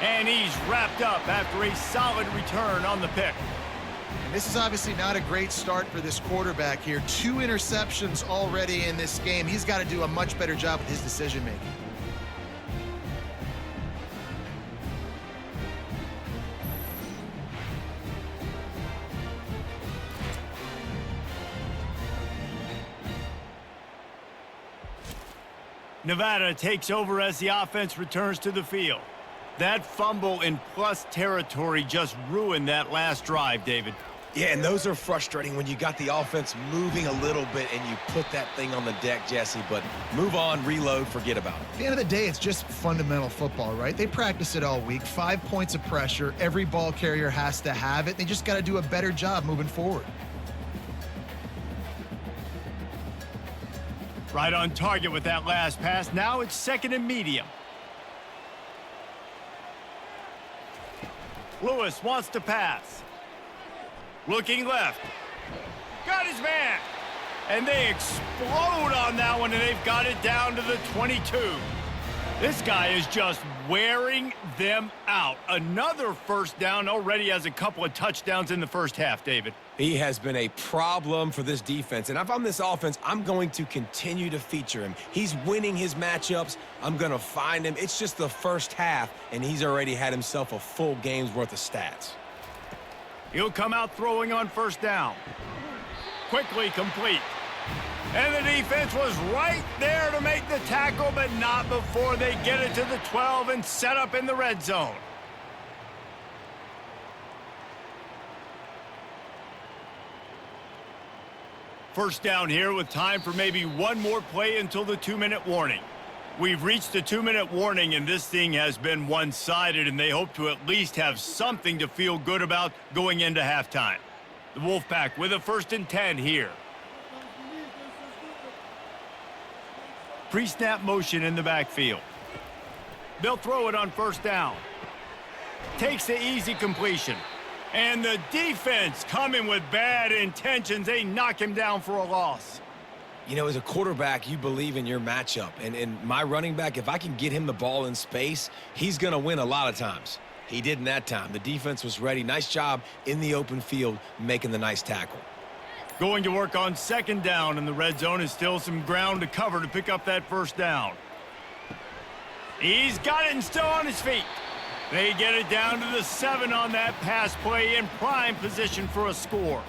And he's wrapped up after a solid return on the pick. And this is obviously not a great start for this quarterback here. 2 interceptions already in this game. He's got to do a much better job with his decision-making. Nevada takes over as the offense returns to the field. That fumble in plus territory just ruined that last drive, David. Yeah, and those are frustrating when you got the offense moving a little bit and you put that thing on the deck, Jesse, but move on, reload, forget about it. At the end of the day, it's just fundamental football, right? They practice it all week. 5 points of pressure. Every ball carrier has to have it. They just got to do a better job moving forward. Right on target with that last pass. Now it's 2nd and medium. Lewis wants to pass. Looking left. Got his man. And they explode on that one, and they've got it down to the 22. This guy is just wearing them out. Another 1st down, already has a couple of touchdowns in the first half, David. He has been a problem for this defense. And if I'm this offense, I'm going to continue to feature him. He's winning his matchups. I'm going to find him. It's just the first half, and he's already had himself a full game's worth of stats. He'll come out throwing on first down. Quickly complete. And the defense was right there to make the tackle, but not before they get it to the 12 and set up in the red zone. First down here with time for maybe one more play until the 2-minute warning. We've reached the 2-minute warning, and this thing has been one-sided, and they hope to at least have something to feel good about going into halftime. The Wolfpack with a 1st and 10 here. Pre-snap motion in the backfield. They'll throw it on first down. Takes the easy completion. And the defense coming with bad intentions. They knock him down for a loss. You know, as a quarterback, you believe in your matchup. And my running back, if I can get him the ball in space, he's going to win a lot of times. He didn't that time. The defense was ready. Nice job in the open field making the nice tackle. Going to work on 2nd down, and the red zone is still some ground to cover to pick up that 1st down. He's got it and still on his feet. They get it down to the 7 on that pass play in prime position for a score.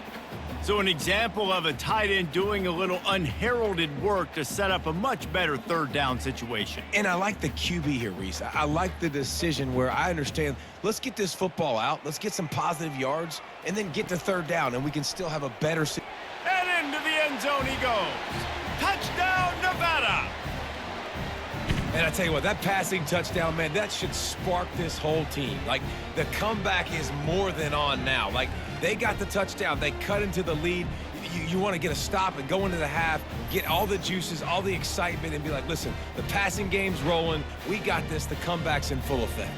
So an example of a tight end doing a little unheralded work to set up a much better 3rd down situation. And I like the QB here, Reese. I like the decision where I understand, let's get this football out, let's get some positive yards, and then get to 3rd down, and we can still have a better... And into the end zone he goes. Touchdown, Nevada! And I tell you what, that passing touchdown, man, that should spark this whole team. Like, the comeback is more than on now. Like, they got the touchdown. They cut into the lead. You want to get a stop and go into the half, get all the juices, all the excitement, and be like, listen, the passing game's rolling. We got this. The comeback's in full effect.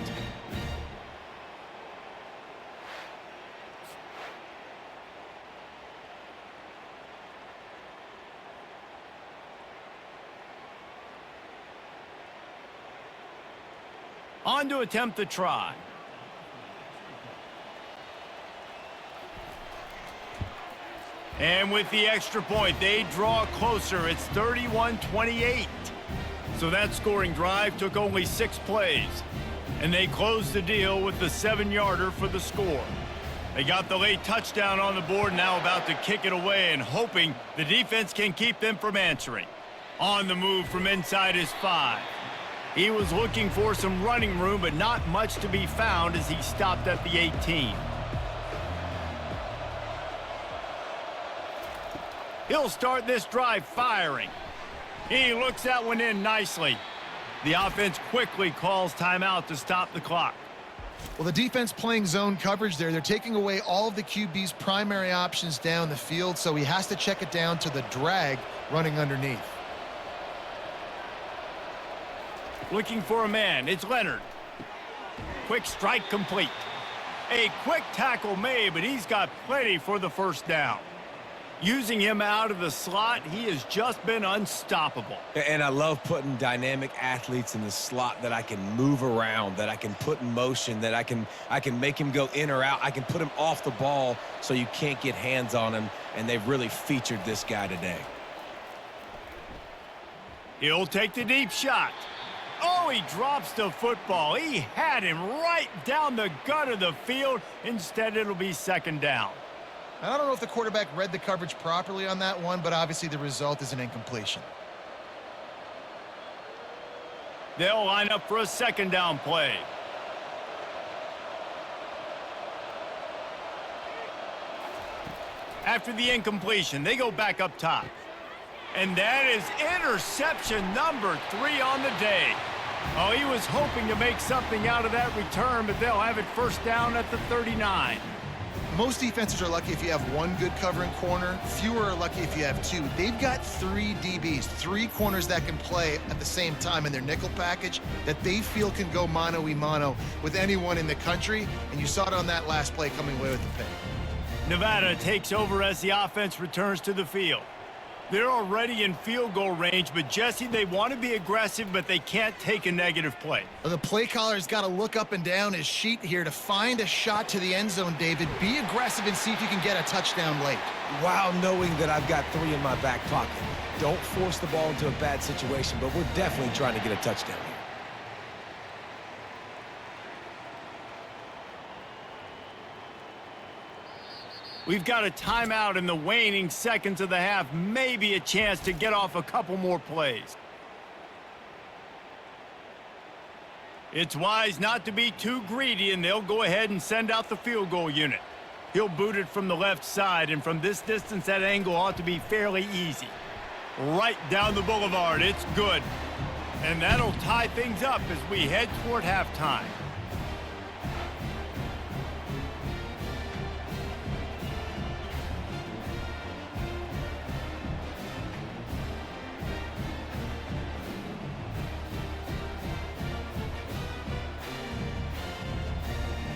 On to attempt the try. And with the extra point, they draw closer. It's 31-28. So that scoring drive took only 6 plays. And they closed the deal with the 7-yarder for the score. They got the late touchdown on the board, now about to kick it away and hoping the defense can keep them from answering. On the move from inside his 5. He was looking for some running room, but not much to be found as he stopped at the 18. He'll start this drive firing. He looks that one in nicely. The offense quickly calls timeout to stop the clock. Well, the defense playing zone coverage there. They're taking away all of the QB's primary options down the field, so he has to check it down to the drag running underneath. Looking for a man. It's Leonard. Quick strike complete. A quick tackle made, but he's got plenty for the 1st down. Using him out of the slot, he has just been unstoppable. And I love putting dynamic athletes in the slot that I can move around, that I can put in motion, that I can make him go in or out. I can put him off the ball so you can't get hands on him, and they've really featured this guy today. He'll take the deep shot. Oh, he drops the football. He had him right down the gut of the field. Instead, it'll be 2nd down. I don't know if the quarterback read the coverage properly on that one, but obviously the result is an incompletion. They'll line up for a 2nd down play. After the incompletion, they go back up top. And that is interception number 3 on the day. Oh, he was hoping to make something out of that return, but they'll have it 1st down at the 39. Most defenses are lucky if you have one good covering corner. Fewer are lucky if you have 2. They've got 3 DBs, 3 corners that can play at the same time in their nickel package that they feel can go mano-a-mano with anyone in the country, and you saw it on that last play coming away with the pick. Nevada takes over as the offense returns to the field. They're already in field goal range, but Jesse, they want to be aggressive, but they can't take a negative play. Well, the play caller's got to look up and down his sheet here to find a shot to the end zone, David. Be aggressive and see if you can get a touchdown late. While knowing that I've got 3 in my back pocket. Don't force the ball into a bad situation, but we're definitely trying to get a touchdown here. We've got a timeout in the waning seconds of the half. Maybe a chance to get off a couple more plays. It's wise not to be too greedy, and they'll go ahead and send out the field goal unit. He'll boot it from the left side, and from this distance, that angle ought to be fairly easy. Right down the boulevard. It's good. And that'll tie things up as we head toward halftime.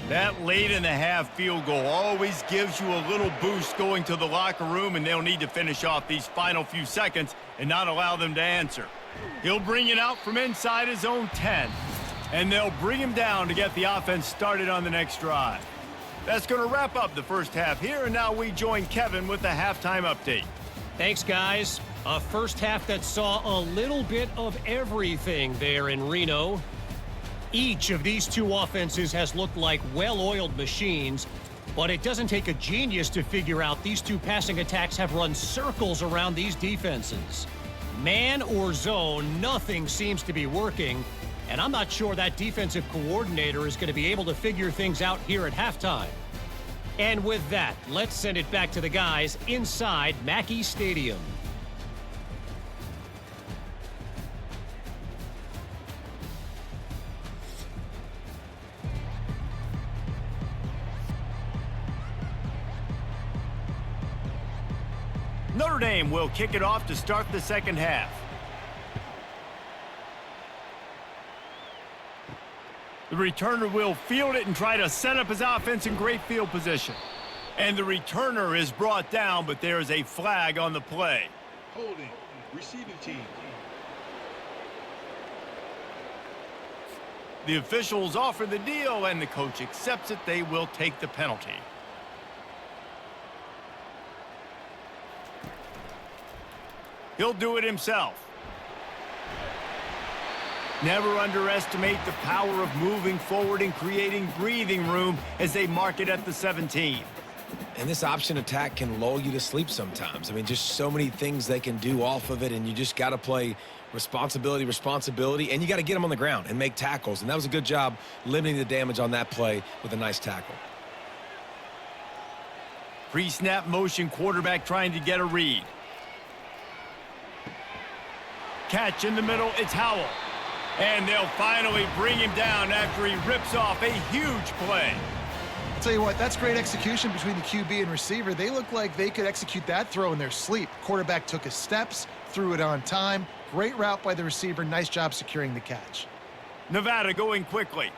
That late in the half field goal always gives you a little boost going to the locker room, and they'll need to finish off these final few seconds and not allow them to answer. He'll bring it out from inside his own 10, and they'll bring him down to get the offense started on the next drive. That's going to wrap up the first half here, and now we join Kevin with the halftime update. Thanks, guys. A first half that saw a little bit of everything there in Reno. Each of these two offenses has looked like well-oiled machines, but it doesn't take a genius to figure out these two passing attacks have run circles around these defenses. Man or zone, nothing seems to be working, and I'm not sure that defensive coordinator is going to be able to figure things out here at halftime. And with that, let's send it back to the guys inside Mackey Stadium. Notre Dame will kick it off to start the second half. The returner will field it and try to set up his offense in great field position. And the returner is brought down, but there is a flag on the play. Holding. Receiving team. The officials offer the deal, and the coach accepts it. They will take the penalty. He'll do it himself. Never underestimate the power of moving forward and creating breathing room as they mark it at the 17. And this option attack can lull you to sleep sometimes. I mean, just so many things they can do off of it, and you just got to play responsibility, and you got to get them on the ground and make tackles. And that was a good job limiting the damage on that play with a nice tackle. Pre-snap motion, quarterback trying to get a read. Catch in the middle, it's Howell. And they'll finally bring him down after he rips off a huge play. I'll tell you what, that's great execution between the QB and receiver. They look like they could execute that throw in their sleep. Quarterback took his steps, threw it on time. Great route by the receiver. Nice job securing the catch. Nevada going quickly.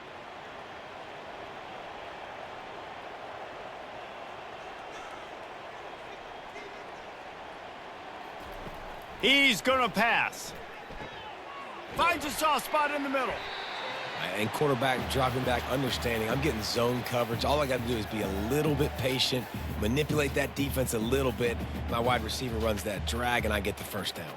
He's going to pass. Finds a soft spot in the middle. And quarterback dropping back, understanding I'm getting zone coverage. All I got to do is be a little bit patient, manipulate that defense a little bit. My wide receiver runs that drag, and I get the first down.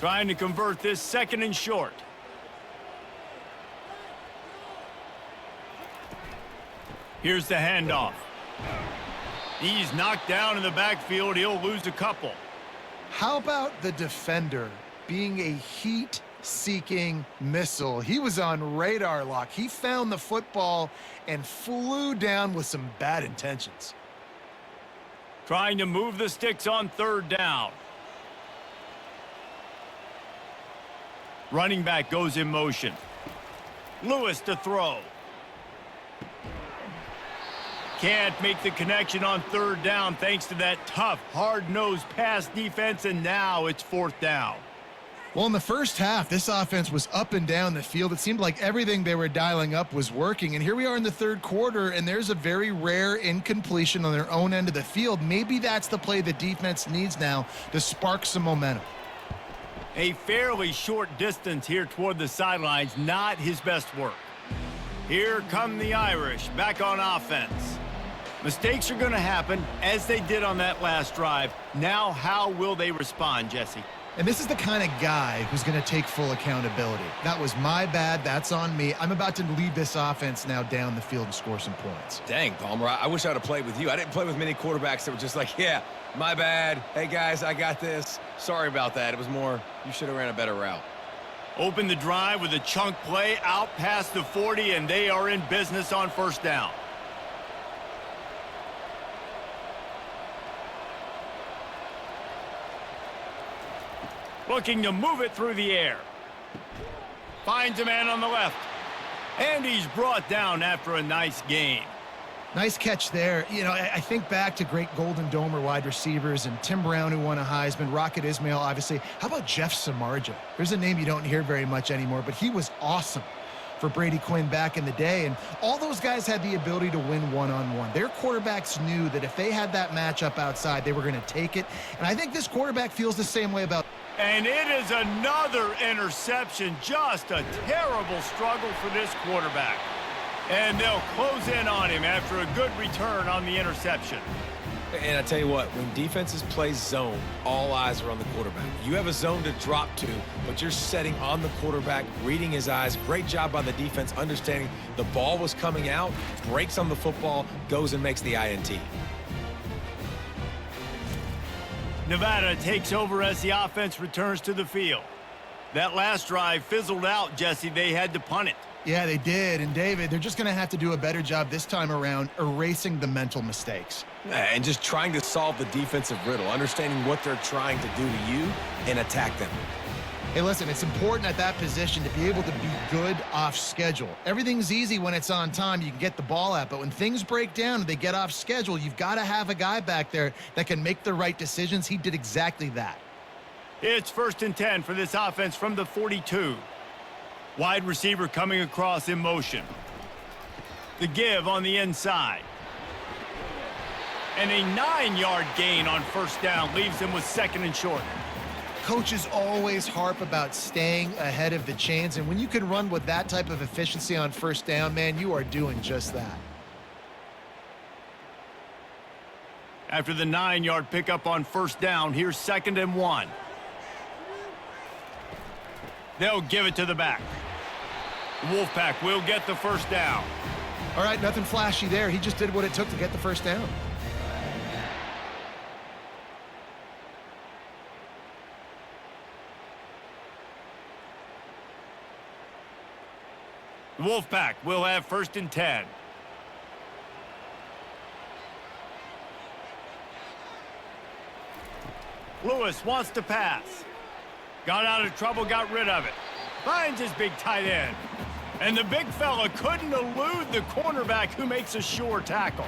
Trying to convert this second and short. Here's the handoff. He's knocked down in the backfield. He'll lose a couple. How about the defender being a heat-seeking missile? He was on radar lock. He found the football and flew down with some bad intentions. Trying to move the sticks on third down. Running back goes in motion. Lewis to throw. Can't make the connection on third down thanks to that tough, hard-nosed pass defense, and now it's fourth down. Well, in the first half, this offense was up and down the field. It seemed like everything they were dialing up was working. And here we are in the third quarter, and there's a very rare incompletion on their own end of the field. Maybe that's the play the defense needs now to spark some momentum. A fairly short distance here toward the sidelines, not his best work. Here come the Irish back on offense. Mistakes are going to happen, as they did on that last drive. Now, how will they respond, Jesse? And this is the kind of guy who's going to take full accountability. That was my bad. That's on me. I'm about to lead this offense now down the field and score some points. Dang, Palmer, I wish I would have played with you. I didn't play with many quarterbacks that were just like, yeah, my bad. Hey, guys, I got this. Sorry about that. It was more, you should have ran a better route. Open the drive with a chunk play out past the 40, and they are in business on first down. Looking to move it through the air. Finds a man on the left. And he's brought down after a nice gain. Nice catch there. You know, I think back to great Golden Domer wide receivers and Tim Brown, who won a Heisman, Rocket Ismail, obviously. How about Jeff Samardzija? There's a name you don't hear very much anymore, but he was awesome for Brady Quinn back in the day. And all those guys had the ability to win one-on-one. Their quarterbacks knew that if they had that matchup outside, they were going to take it. And I think this quarterback feels the same way about. And it is another interception. Just a terrible struggle for this quarterback. And they'll close in on him after a good return on the interception. And I tell you what, when defenses play zone, all eyes are on the quarterback. You have a zone to drop to, but you're setting on the quarterback, reading his eyes. Great job by the defense, understanding the ball was coming out, breaks on the football, goes and makes the INT. Nevada takes over as the offense returns to the field. That last drive fizzled out, Jesse. They had to punt it. Yeah, they did. And David, they're just going to have to do a better job this time around erasing the mental mistakes. And just trying to solve the defensive riddle, understanding what they're trying to do to you and attack them. Hey, listen, it's important at that position to be able to be good off schedule. Everything's easy when it's on time. You can get the ball out. But when things break down and they get off schedule, you've got to have a guy back there that can make the right decisions. He did exactly that. It's 1st and 10 for this offense from the 42. Wide receiver coming across in motion. The give on the inside. And a 9-yard gain on first down leaves him with 2nd and short. Coaches always harp about staying ahead of the chains, and when you can run with that type of efficiency on first down, man, you are doing just that. After the 9-yard pickup on first down, here's 2nd and 1. They'll give it to the back. The Wolfpack will get the first down. All right, nothing flashy there. He just did what it took to get the first down. The Wolfpack will have 1st and 10. Lewis wants to pass. Got out of trouble, got rid of it. Finds his big tight end. And the big fella couldn't elude the cornerback who makes a sure tackle.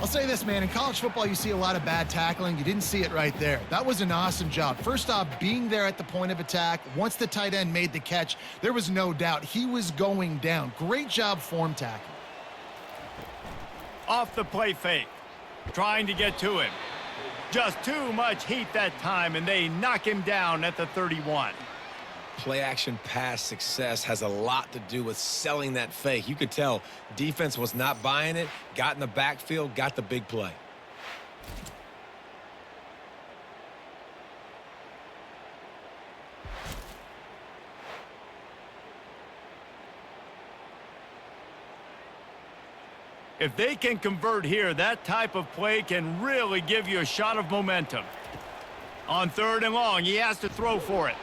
I'll say this, man. In college football, you see a lot of bad tackling. You didn't see it right there. That was an awesome job. First off, being there at the point of attack. Once the tight end made the catch, there was no doubt he was going down. Great job form tackling. Off the play fake. Trying to get to him. Just too much heat that time, and they knock him down at the 31. Play action pass success has a lot to do with selling that fake. You could tell defense was not buying it, got in the backfield, got the big play. If they can convert here, that type of play can really give you a shot of momentum. On 3rd and long, he has to throw for it.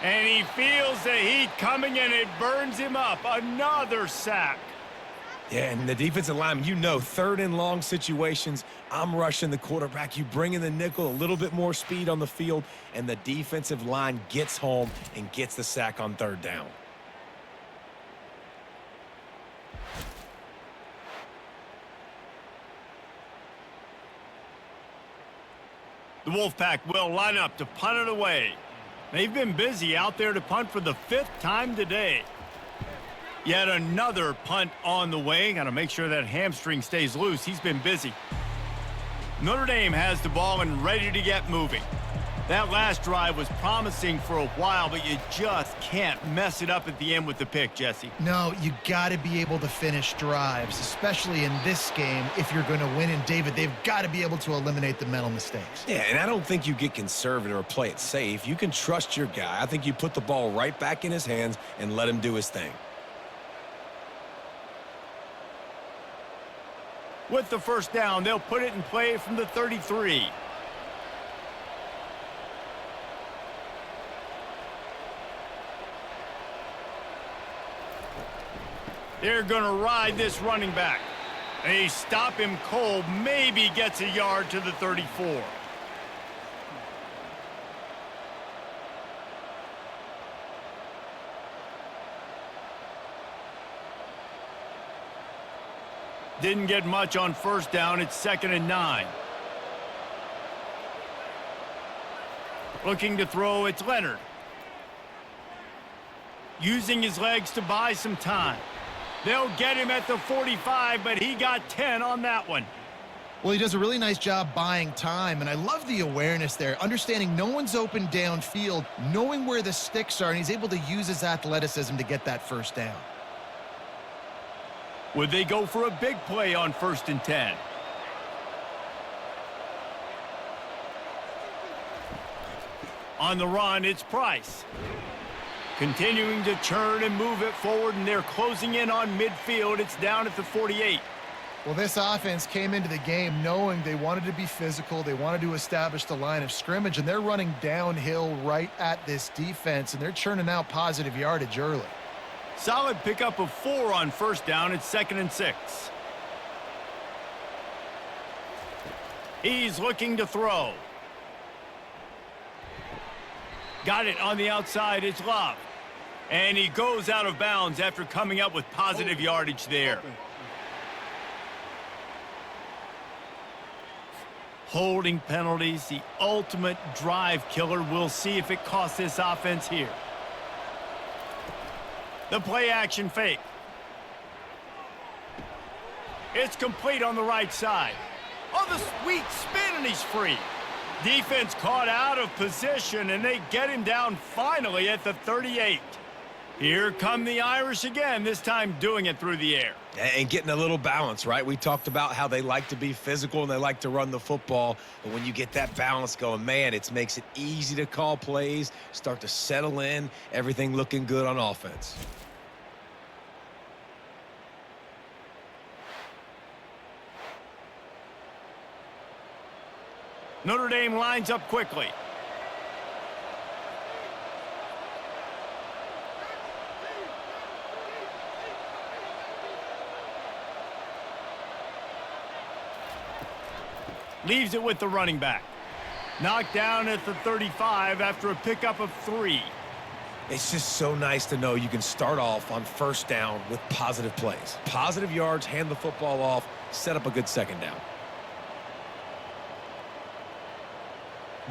And he feels the heat coming, and it burns him up. Another sack. Yeah, and the defensive lineman, you know, 3rd and long situations, I'm rushing the quarterback. You bring in the nickel, a little bit more speed on the field, and the defensive line gets home and gets the sack on 3rd down. The Wolfpack will line up to punt it away. They've been busy out there to punt for the 5th time today. Yet another punt on the way. Got to make sure that hamstring stays loose. He's been busy. Notre Dame has the ball and ready to get moving. That last drive was promising for a while, but you just can't mess it up at the end with the pick, Jesse. No, you got to be able to finish drives, especially in this game if you're going to win. And, David, they've got to be able to eliminate the mental mistakes. Yeah, and I don't think you get conservative or play it safe. You can trust your guy. I think you put the ball right back in his hands and let him do his thing. With the first down, they'll put it in play from the 33. They're going to ride this running back. They stop him cold, maybe gets a yard to the 34. Didn't get much on first down. It's 2nd and 9. Looking to throw, it's Leonard. Using his legs to buy some time. They'll get him at the 45, but he got 10 on that one. Well, he does a really nice job buying time, and I love the awareness there, understanding no one's open downfield, knowing where the sticks are, and he's able to use his athleticism to get that first down. Would they go for a big play on 1st and 10? On the run, it's Price. Continuing to churn and move it forward, and they're closing in on midfield. It's down at the 48. Well, this offense came into the game knowing they wanted to be physical. They wanted to establish the line of scrimmage, and they're running downhill right at this defense, and they're churning out positive yardage early. Solid pickup of 4 on first down. It's 2nd and 6. He's looking to throw. Got it on the outside. It's Love. And he goes out of bounds after coming up with positive yardage there. Holding penalties, the ultimate drive killer. We'll see if it costs this offense here. The play action fake. It's complete on the right side. Oh, the sweet spin, and he's free. Defense caught out of position, and they get him down finally at the 38. Here come the Irish again, this time doing it through the air. And getting a little balance, right? We talked about how they like to be physical and they like to run the football. But when you get that balance going, man, it makes it easy to call plays, start to settle in, everything looking good on offense. Notre Dame lines up quickly. Leaves it with the running back. Knocked down at the 35 after a pickup of 3. It's just so nice to know you can start off on first down with positive plays. Positive yards, hand the football off, set up a good second down.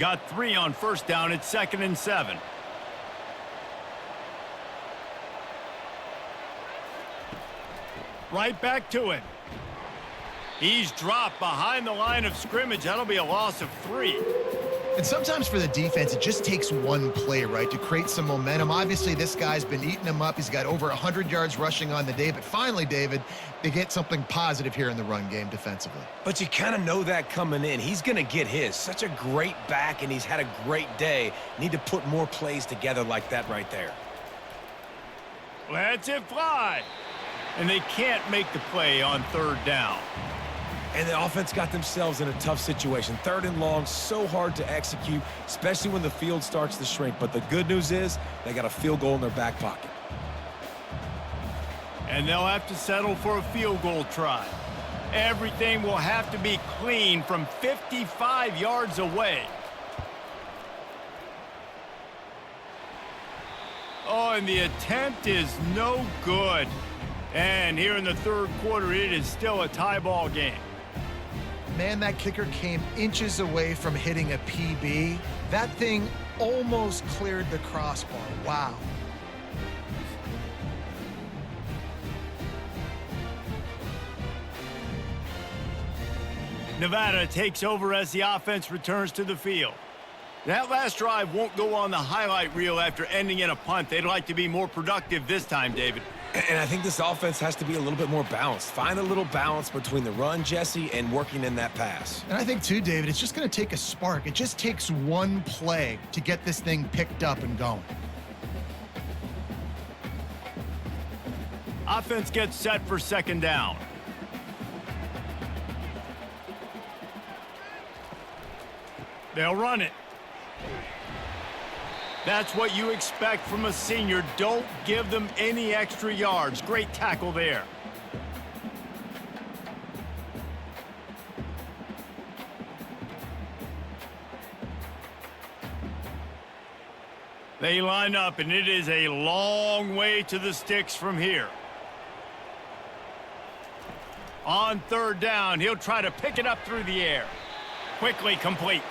Got 3 on first down. It's 2nd and 7. Right back to him. He's dropped behind the line of scrimmage. That'll be a loss of 3. And sometimes for the defense, it just takes one play, right, to create some momentum. Obviously, this guy's been eating them up. He's got over 100 yards rushing on the day. But finally, David, they get something positive here in the run game defensively. But you kind of know that coming in. He's going to get his. Such a great back, and he's had a great day. Need to put more plays together like that right there. Lets it fly. And they can't make the play on 3rd down. And the offense got themselves in a tough situation. 3rd and long, so hard to execute, especially when the field starts to shrink. But the good news is they got a field goal in their back pocket. And they'll have to settle for a field goal try. Everything will have to be clean from 55 yards away. Oh, and the attempt is no good. And here in the 3rd quarter, it is still a tie ball game. Man, that kicker came inches away from hitting a PB. That thing almost cleared the crossbar. Wow. Nevada takes over as the offense returns to the field. That last drive won't go on the highlight reel after ending in a punt. They'd like to be more productive this time, David. And I think this offense has to be a little bit more balanced. Find a little balance between the run, Jesse, and working in that pass. And I think, too, David, it's just going to take a spark. It just takes one play to get this thing picked up and going. Offense gets set for second down. They'll run it. That's what you expect from a senior. Don't give them any extra yards. Great tackle there. They line up, and it is a long way to the sticks from here. On third down, he'll try to pick it up through the air. Quickly complete.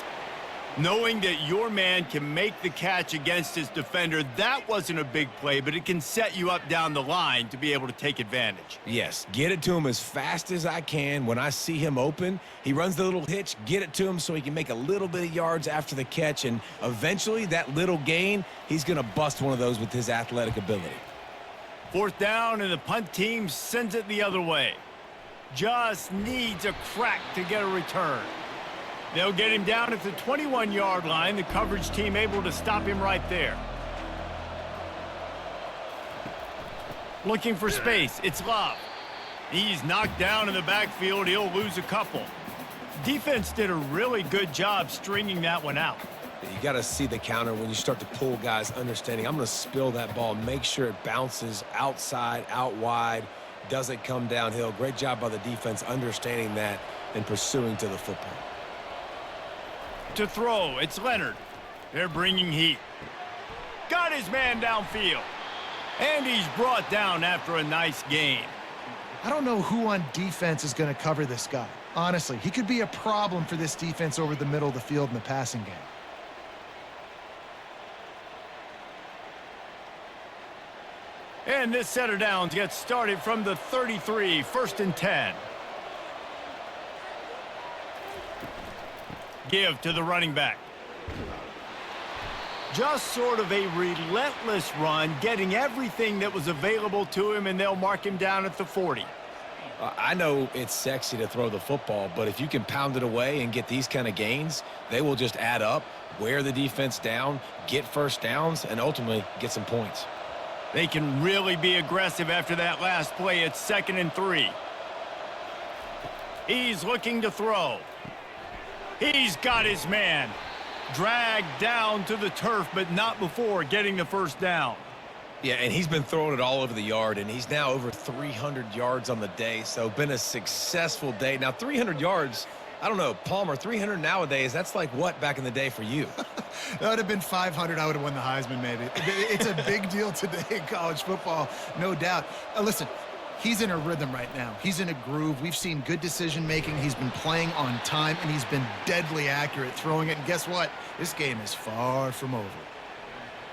Knowing that your man can make the catch against his defender, that wasn't a big play, but it can set you up down the line to be able to take advantage. Yes, get it to him as fast as I can. When I see him open, he runs the little hitch, get it to him so he can make a little bit of yards after the catch, and eventually that little gain, he's going to bust one of those with his athletic ability. Fourth down, and the punt team sends it the other way. Just needs a crack to get a return. They'll get him down at the 21-yard line. The coverage team able to stop him right there. Looking for space. It's Love. He's knocked down in the backfield. He'll lose a couple. Defense did a really good job stringing that one out. You got to see the counter when you start to pull guys, understanding I'm going to spill that ball, make sure it bounces outside, out wide, doesn't come downhill. Great job by the defense understanding that and pursuing to the football. To throw, it's Leonard. They're bringing heat. Got his man downfield. And he's brought down after a nice gain. I don't know who on defense is going to cover this guy. Honestly, he could be a problem for this defense over the middle of the field in the passing game. And this set of downs gets started from the 33, 1st and 10. Give to the running back. Just sort of a relentless run, getting everything that was available to him, and they'll mark him down at the 40. I know it's sexy to throw the football, but if you can pound it away and get these kind of gains, they will just add up, wear the defense down, get first downs, and ultimately get some points. They can really be aggressive after that last play. It's 2nd and 3. He's looking to throw. He's got his man. Dragged down to the turf, but not before getting the first down. Yeah, and he's been throwing it all over the yard, and he's now over 300 yards on the day, so been a successful day. Now, 300 yards, I don't know, Palmer, 300 nowadays, that's like what back in the day for you? That would have been 500. I would have won the Heisman, maybe. It's a big deal today in college football, no doubt. Listen, he's in a rhythm right now. He's in a groove. We've seen good decision-making. He's been playing on time, and he's been deadly accurate throwing it. And guess what? This game is far from over.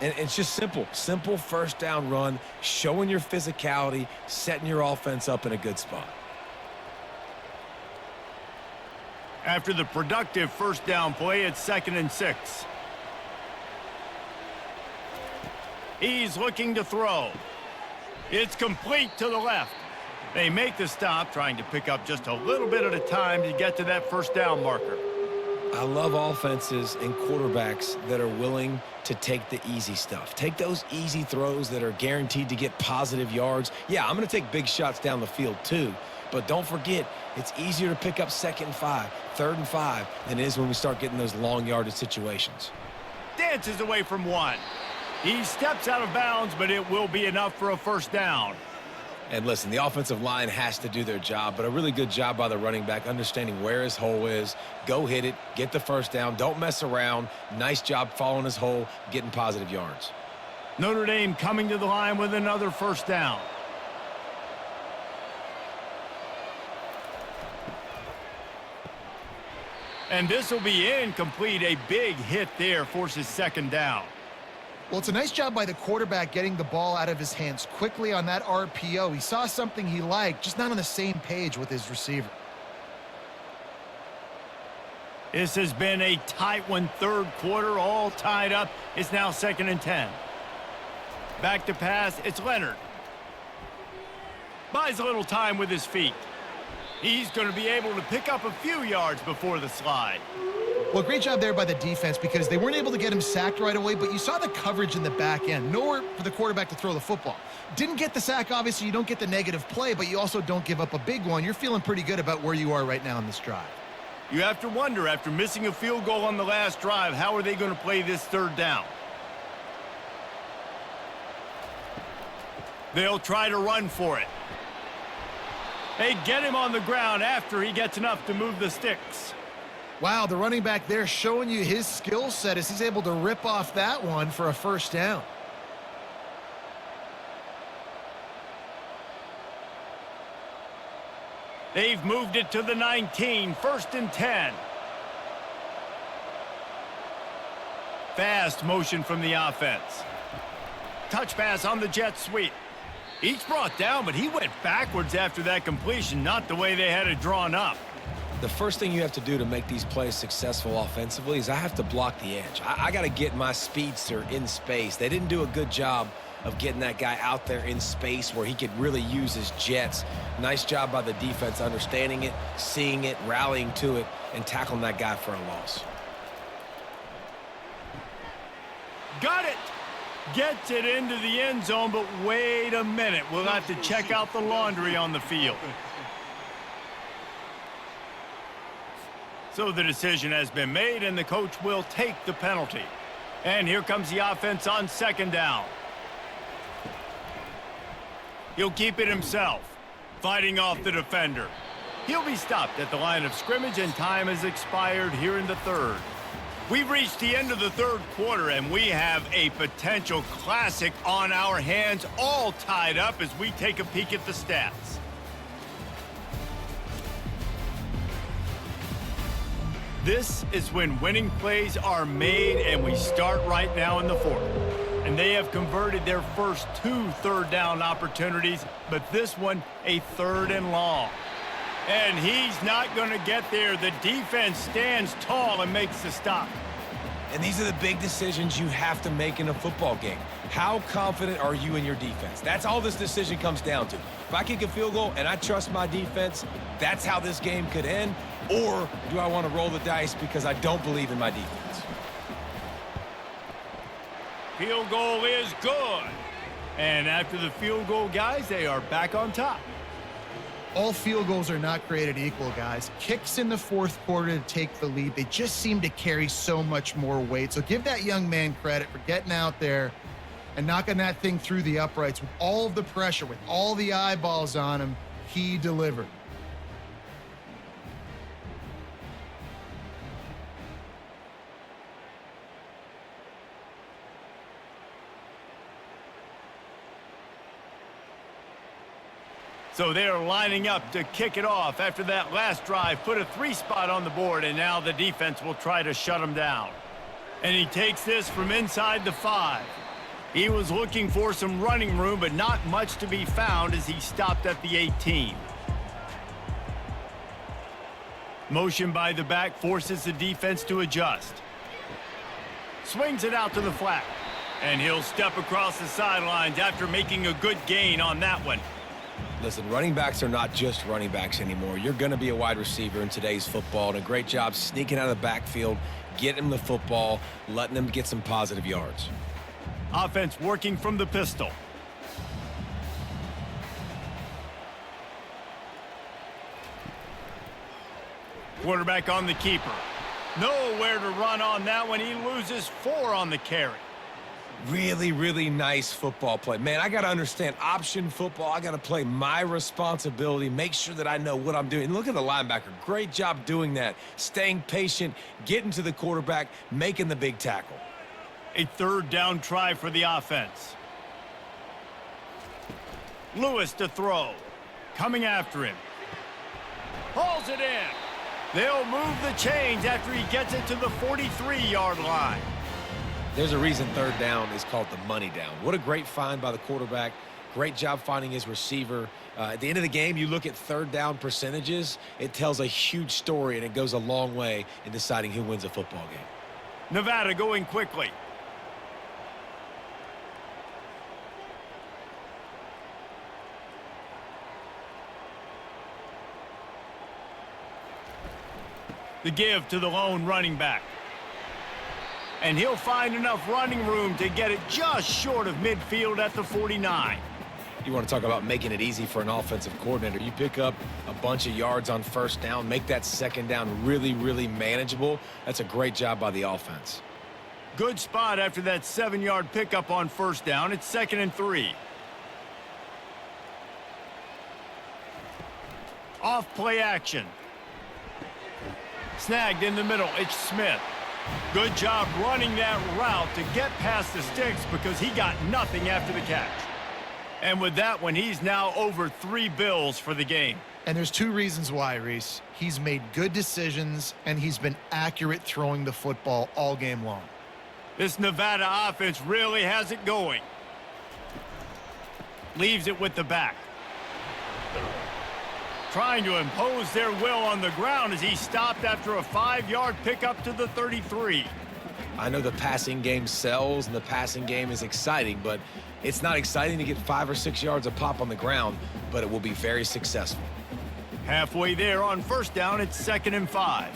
And it's just simple first down run, showing your physicality, setting your offense up in a good spot. After the productive first down play, it's 2nd and 6. He's looking to throw. It's complete to the left. They make the stop, trying to pick up just a little bit at a time to get to that first down marker. I love offenses and quarterbacks that are willing to take the easy stuff. Take those easy throws that are guaranteed to get positive yards. Yeah, I'm going to take big shots down the field too, but don't forget, it's easier to pick up 2nd and 5, 3rd and 5 than it is when we start getting those long yardage situations. Dances away from one. He steps out of bounds, but it will be enough for a first down. And listen, the offensive line has to do their job, but a really good job by the running back, understanding where his hole is. Go hit it, get the first down, don't mess around. Nice job following his hole, getting positive yards. Notre Dame coming to the line with another first down. And this will be incomplete. A big hit there forces second down. Well, it's a nice job by the quarterback getting the ball out of his hands quickly on that RPO. He saw something he liked, just not on the same page with his receiver. This has been a tight one, third quarter, all tied up. It's now 2nd and 10. Back to pass, it's Leonard. Buys a little time with his feet. He's going to be able to pick up a few yards before the slide. Well, great job there by the defense because they weren't able to get him sacked right away, but you saw the coverage in the back end. Nowhere for the quarterback to throw the football. Didn't get the sack, obviously. You don't get the negative play, but you also don't give up a big one. You're feeling pretty good about where you are right now in this drive. You have to wonder, after missing a field goal on the last drive, how are they going to play this third down? They'll try to run for it. They get him on the ground after he gets enough to move the sticks. Wow, the running back there showing you his skill set as he's able to rip off that one for a first down. They've moved it to the 19, 1st and 10. Fast motion from the offense. Touch pass on the jet sweep. He's brought down, but he went backwards after that completion, not the way they had it drawn up. The first thing you have to do to make these plays successful offensively is I have to block the edge. I got to get my speedster in space. They didn't do a good job of getting that guy out there in space where he could really use his jets. Nice job by the defense understanding it, seeing it, rallying to it, and tackling that guy for a loss. Got it! Gets it into the end zone, but wait a minute. We'll have to check out the laundry on the field. So the decision has been made, and the coach will take the penalty. And here comes the offense on 2nd down. He'll keep it himself, fighting off the defender. He'll be stopped at the line of scrimmage, and time has expired here in the 3rd. We've reached the end of the 3rd quarter, and we have a potential classic on our hands, all tied up as we take a peek at the stats. This is when winning plays are made, and we start right now in the 4th. And they have converted their first 2 third-down opportunities, but this one a 3rd and long. And he's not going to get there. The defense stands tall and makes the stop. And these are the big decisions you have to make in a football game. How confident are you in your defense? That's all this decision comes down to. If I kick a field goal and I trust my defense, that's how this game could end. Or do I want to roll the dice because I don't believe in my defense? Field goal is good. And after the field goal, guys, they are back on top. All field goals are not created equal, guys. Kicks in the 4th quarter to take the lead. They just seem to carry so much more weight. So give that young man credit for getting out there and knocking that thing through the uprights with all of the pressure, with all the eyeballs on him. He delivered. So they're lining up to kick it off after that last drive. Put a 3 spot on the board, and now the defense will try to shut him down. And he takes this from inside the 5. He was looking for some running room, but not much to be found as he stopped at the 18. Motion by the back forces the defense to adjust. Swings it out to the flat. And he'll step across the sidelines after making a good gain on that one. Listen, running backs are not just running backs anymore. You're going to be a wide receiver in today's football, and a great job sneaking out of the backfield, getting them the football, letting them get some positive yards. Offense working from the pistol. Quarterback on the keeper. Nowhere to run on that one. He loses 4 on the carry. Really, really nice football play. Man, I got to understand option football. I got to play my responsibility, make sure that I know what I'm doing. Look at the linebacker. Great job doing that. Staying patient, getting to the quarterback, making the big tackle. A 3rd down try for the offense. Lewis to throw. Coming after him. Hauls it in. They'll move the chains after he gets it to the 43-yard line. There's a reason third down is called the money down. What a great find by the quarterback. Great job finding his receiver. At the end of the game, you look at third down percentages. It tells a huge story, and it goes a long way in deciding who wins a football game. Nevada going quickly. The give to the lone running back. And he'll find enough running room to get it just short of midfield at the 49. You want to talk about making it easy for an offensive coordinator. You pick up a bunch of yards on first down, make that second down really, really manageable. That's a great job by the offense. Good spot after that 7-yard pickup on first down. It's 2nd and 3. Off play action. Snagged in the middle. It's Smith. Good job running that route to get past the sticks because he got nothing after the catch. And with that one, he's now over 3 bills for the game. And there's 2 reasons why, Reese. He's made good decisions, and he's been accurate throwing the football all game long. This Nevada offense really has it going. Leaves it with the back. Trying to impose their will on the ground as he stopped after a 5-yard pickup to the 33. I know the passing game sells and the passing game is exciting, but it's not exciting to get 5 or 6 yards a pop on the ground, but it will be very successful. Halfway there on first down, it's 2nd and 5.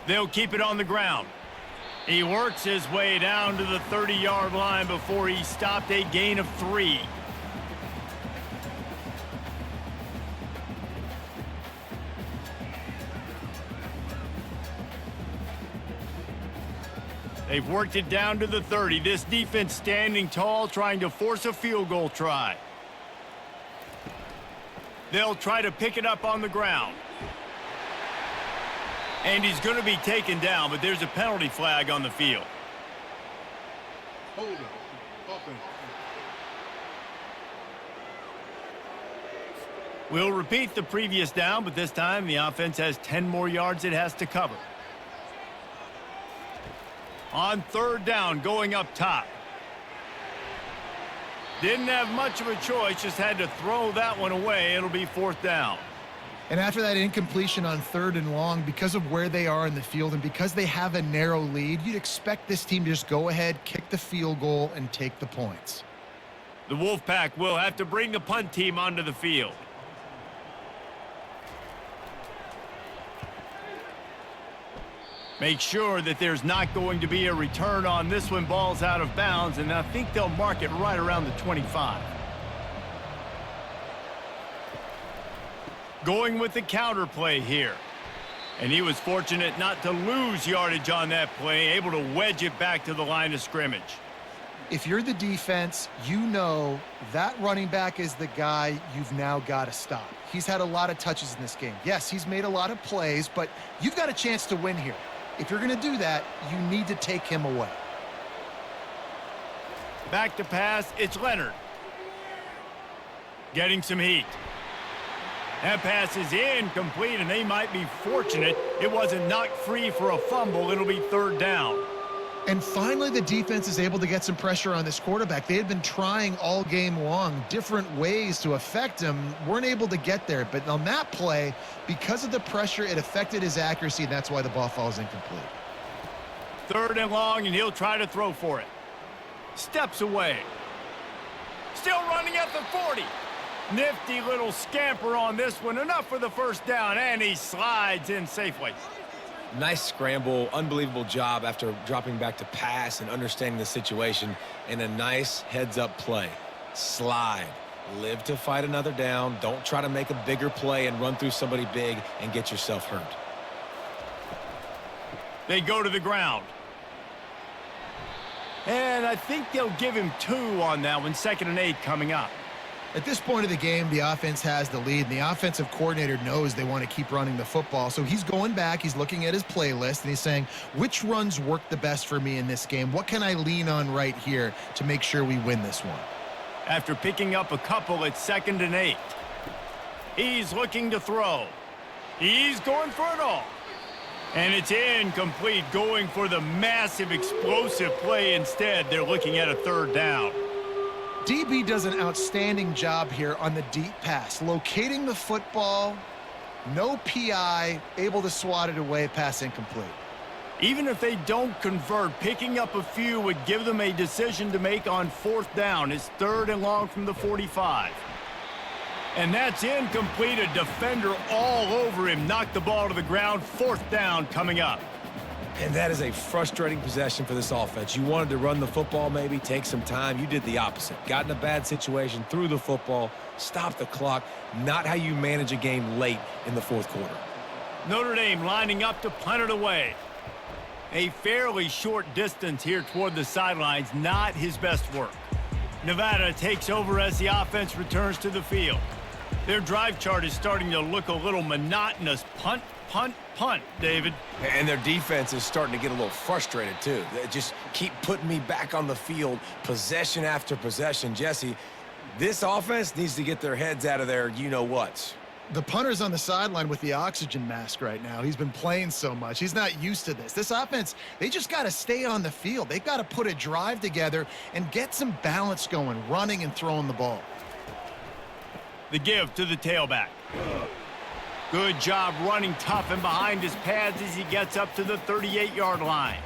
They'll keep it on the ground. He works his way down to the 30-yard line before he stopped a gain of 3. They've worked it down to the 30. This defense standing tall, trying to force a field goal try. They'll try to pick it up on the ground. And he's going to be taken down, but there's a penalty flag on the field. Hold up. Offense. We'll repeat the previous down, but this time the offense has 10 more yards it has to cover. On third down, going up top. Didn't have much of a choice, just had to throw that one away. It'll be 4th down. And after that incompletion on 3rd and long, because of where they are in the field and because they have a narrow lead, you'd expect this team to just go ahead, kick the field goal, and take the points. The Wolfpack will have to bring the punt team onto the field. Make sure that there's not going to be a return on this one. Ball's out of bounds, and I think they'll mark it right around the 25. Going with the counter play here. And he was fortunate not to lose yardage on that play, able to wedge it back to the line of scrimmage. If you're the defense, you know that running back is the guy you've now got to stop. He's had a lot of touches in this game. Yes, he's made a lot of plays, but you've got a chance to win here. If you're going to do that, you need to take him away. Back to pass, it's Leonard. Getting some heat. That pass is incomplete, and they might be fortunate it wasn't knocked free for a fumble. It'll be 3rd down. And finally, the defense is able to get some pressure on this quarterback. They had been trying all game long different ways to affect him, weren't able to get there. But on that play, because of the pressure, it affected his accuracy, and that's why the ball falls incomplete. 3rd and long, and he'll try to throw for it. Steps away. Still running at the 40. Nifty little scamper on this one. Enough for the 1st down, and he slides in safely. Nice scramble, unbelievable job after dropping back to pass and understanding the situation, and a nice heads-up play. Slide. Live to fight another down. Don't try to make a bigger play and run through somebody big and get yourself hurt. They go to the ground. And I think they'll give him 2 on that one. 2nd and 8 coming up. At this point of the game, the offense has the lead, and the offensive coordinator knows they want to keep running the football. So he's going back, he's looking at his playlist, and he's saying, which runs work the best for me in this game? What can I lean on right here to make sure we win this one? After picking up a couple, it's 2nd and 8. He's looking to throw. He's going for it all. And it's incomplete, going for the massive explosive play instead. They're looking at a third down. DB does an outstanding job here on the deep pass, locating the football, no PI, able to swat it away, pass incomplete. Even if they don't convert, picking up a few would give them a decision to make on fourth down. It's 3rd and long from the 45. And that's incomplete. A defender all over him. Knocked the ball to the ground. 4th down coming up. And that is a frustrating possession for this offense. You wanted to run the football, maybe take some time. You did the opposite. Got in a bad situation, threw the football, stopped the clock. Not how you manage a game late in the 4th quarter. Notre Dame lining up to punt it away. A fairly short distance here toward the sidelines. Not his best work. Nevada takes over as the offense returns to the field. Their drive chart is starting to look a little monotonous. Punt, punt, punt, David. And their defense is starting to get a little frustrated, too. They just keep putting me back on the field, possession after possession. Jesse, this offense needs to get their heads out of their you-know-whats. The punter's on the sideline with the oxygen mask right now. He's been playing so much. He's not used to this. This offense, they just got to stay on the field. They've got to put a drive together and get some balance going, running and throwing the ball. The give to the tailback. Good job running tough and behind his pads as he gets up to the 38-yard line.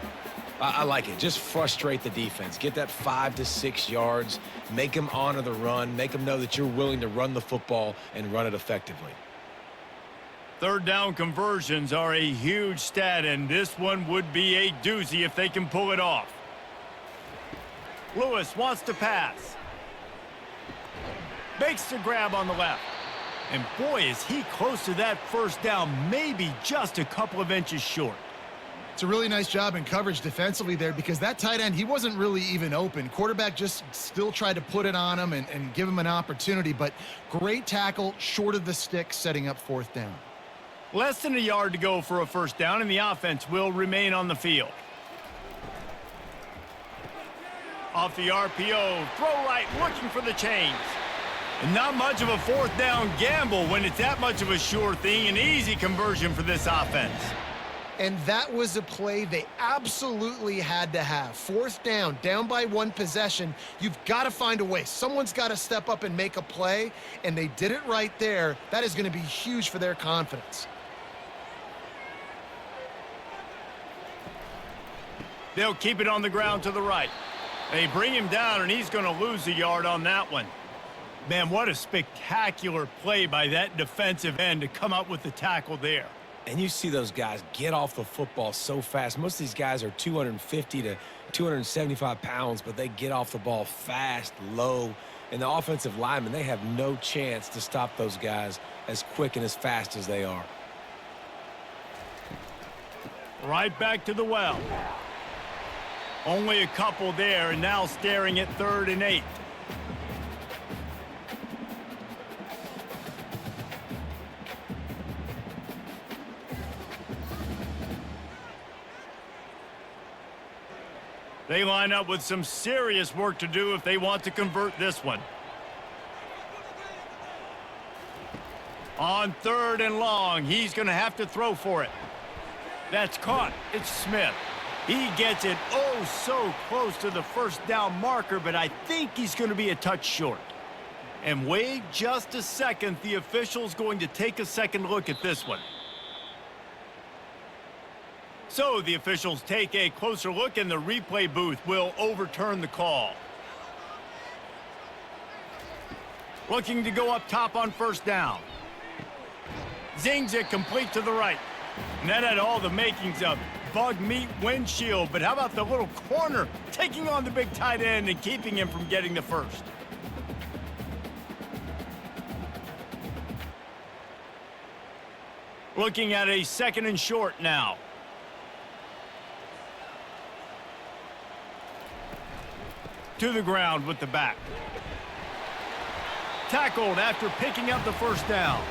I like it. Just frustrate the defense. Get that 5 to 6 yards. Make them honor the run. Make them know that you're willing to run the football and run it effectively. 3rd down conversions are a huge stat, and this one would be a doozy if they can pull it off. Lewis wants to pass. Makes the grab on the left. And boy, is he close to that 1st down, maybe just a couple of inches short. It's a really nice job in coverage defensively there, because that tight end, he wasn't really even open. Quarterback just still tried to put it on him and give him an opportunity, but great tackle, short of the stick, setting up 4th down. Less than a yard to go for a 1st down, and the offense will remain on the field. Off the RPO, throw right, looking for the chains. And not much of a 4th down gamble when it's that much of a sure thing. An easy conversion for this offense. And that was a play they absolutely had to have. 4th down, down by 1 possession. You've got to find a way. Someone's got to step up and make a play, and they did it right there. That is going to be huge for their confidence. They'll keep it on the ground to the right. They bring him down, and he's going to lose a yard on that one. Man, what a spectacular play by that defensive end to come up with the tackle there. And you see those guys get off the football so fast. Most of these guys are 250 to 275 pounds, but they get off the ball fast, low. And the offensive linemen, they have no chance to stop those guys as quick and as fast as they are. Right back to the well. Only a couple there, and now staring at 3rd and 8. They line up with some serious work to do if they want to convert this one. On 3rd and long, he's going to have to throw for it. That's caught. It's Smith. He gets it oh so close to the 1st down marker, but I think he's going to be a touch short. And wait just a second. The official's going to take a second look at this one. So the officials take a closer look, and the replay booth will overturn the call. Looking to go up top on 1st down. Zings it complete to the right. And that had all the makings of bug meat windshield, but how about the little corner taking on the big tight end and keeping him from getting the 1st? Looking at a 2nd and short now. To the ground with the back. Tackled after picking up the 1st down.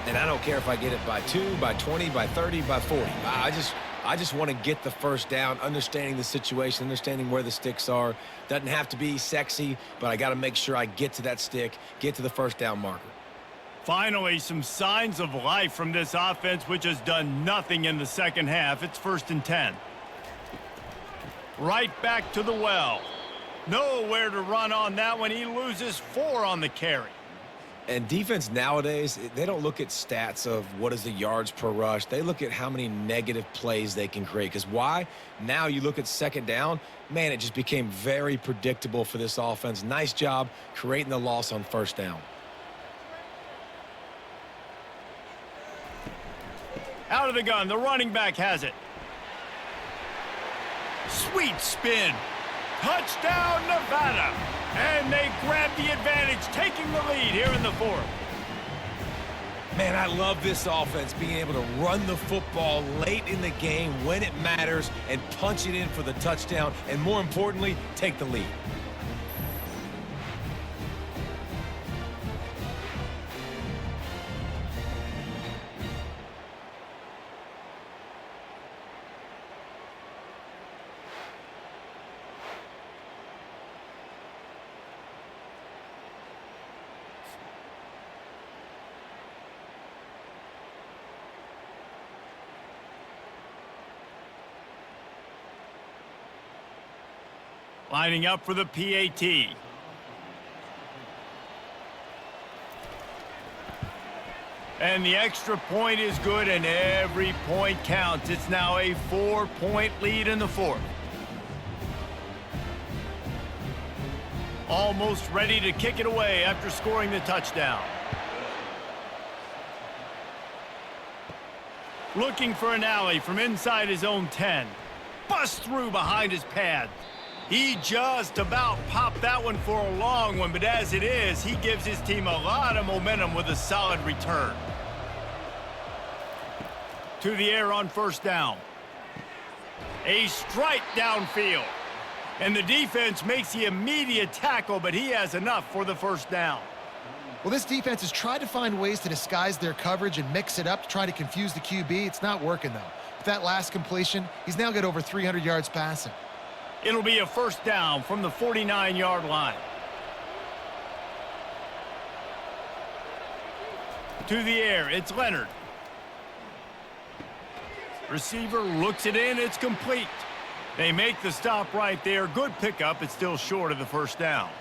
And I don't care if I get it by 2, by 20, by 30, by 40. I just want to get the 1st down, understanding the situation, understanding where the sticks are. Doesn't have to be sexy, but I got to make sure I get to that stick, get to the 1st down marker. Finally, some signs of life from this offense, which has done nothing in the second half. It's 1st and 10. Right back to the well. Nowhere to run on that one. He loses 4 on the carry. And defense nowadays, they don't look at stats of what is the yards per rush. They look at how many negative plays they can create. Because why? Now you look at 2nd down, man, it just became very predictable for this offense. Nice job creating the loss on 1st down. Out of the gun, the running back has it. Sweet spin. Touchdown, Nevada. And they grab the advantage, taking the lead here in the 4th. Man, I love this offense being able to run the football late in the game when it matters and punch it in for the touchdown, and more importantly, take the lead. Lining up for the PAT. And the extra point is good, and every point counts. It's now a 4-point lead in the 4th. Almost ready to kick it away after scoring the touchdown. Looking for an alley from inside his own 10. Bust through behind his pad. He just about popped that one for a long one, but as it is, he gives his team a lot of momentum with a solid return. To the air on 1st down. A strike downfield. And the defense makes the immediate tackle, but he has enough for the 1st down. Well, this defense has tried to find ways to disguise their coverage and mix it up to try to confuse the QB. It's not working, though. With that last completion, he's now got over 300 yards passing. It'll be a 1st down from the 49-yard line. To the air, it's Leonard. Receiver looks it in, it's complete. They make the stop right there. Good pickup, it's still short of the 1st down.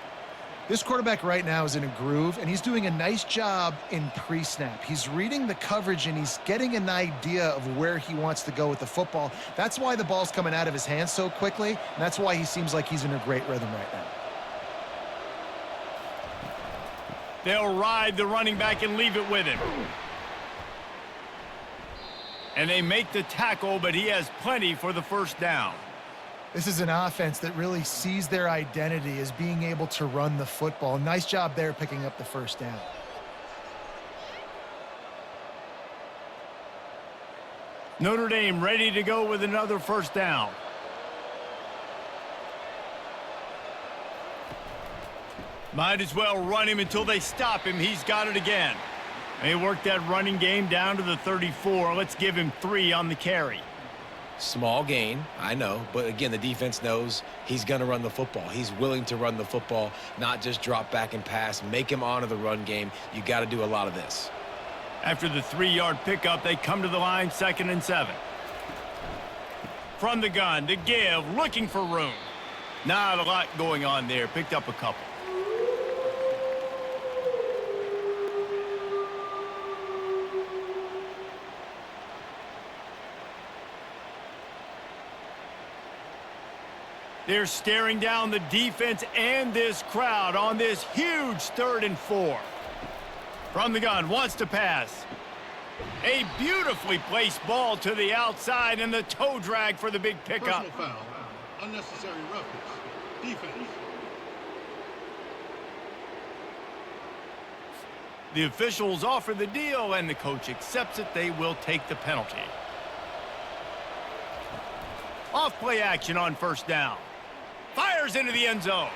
This quarterback right now is in a groove, and he's doing a nice job in pre-snap. He's reading the coverage, and he's getting an idea of where he wants to go with the football. That's why the ball's coming out of his hands so quickly, and that's why he seems like he's in a great rhythm right now. They'll ride the running back and leave it with him. And they make the tackle, but he has plenty for the 1st down. This is an offense that really sees their identity as being able to run the football. Nice job there picking up the 1st down. Notre Dame ready to go with another 1st down. Might as well run him until they stop him. He's got it again. They work that running game down to the 34. Let's give him 3 on the carry. Small gain, I know, but again, the defense knows he's going to run the football. He's willing to run the football, not just drop back and pass, make him honor the run game. You got to do a lot of this. After the 3-yard pickup, they come to the line, 2nd and 7. From the gun, to give, looking for room. Not a lot going on there, picked up a couple. They're staring down the defense and this crowd on this huge 3rd and 4. From the gun, wants to pass. A beautifully placed ball to the outside, and the toe drag for the big pickup. Personal foul. Unnecessary roughness. Defense. The officials offer the deal, and the coach accepts it. They will take the penalty. Off play action on 1st down. Fires into the end zone.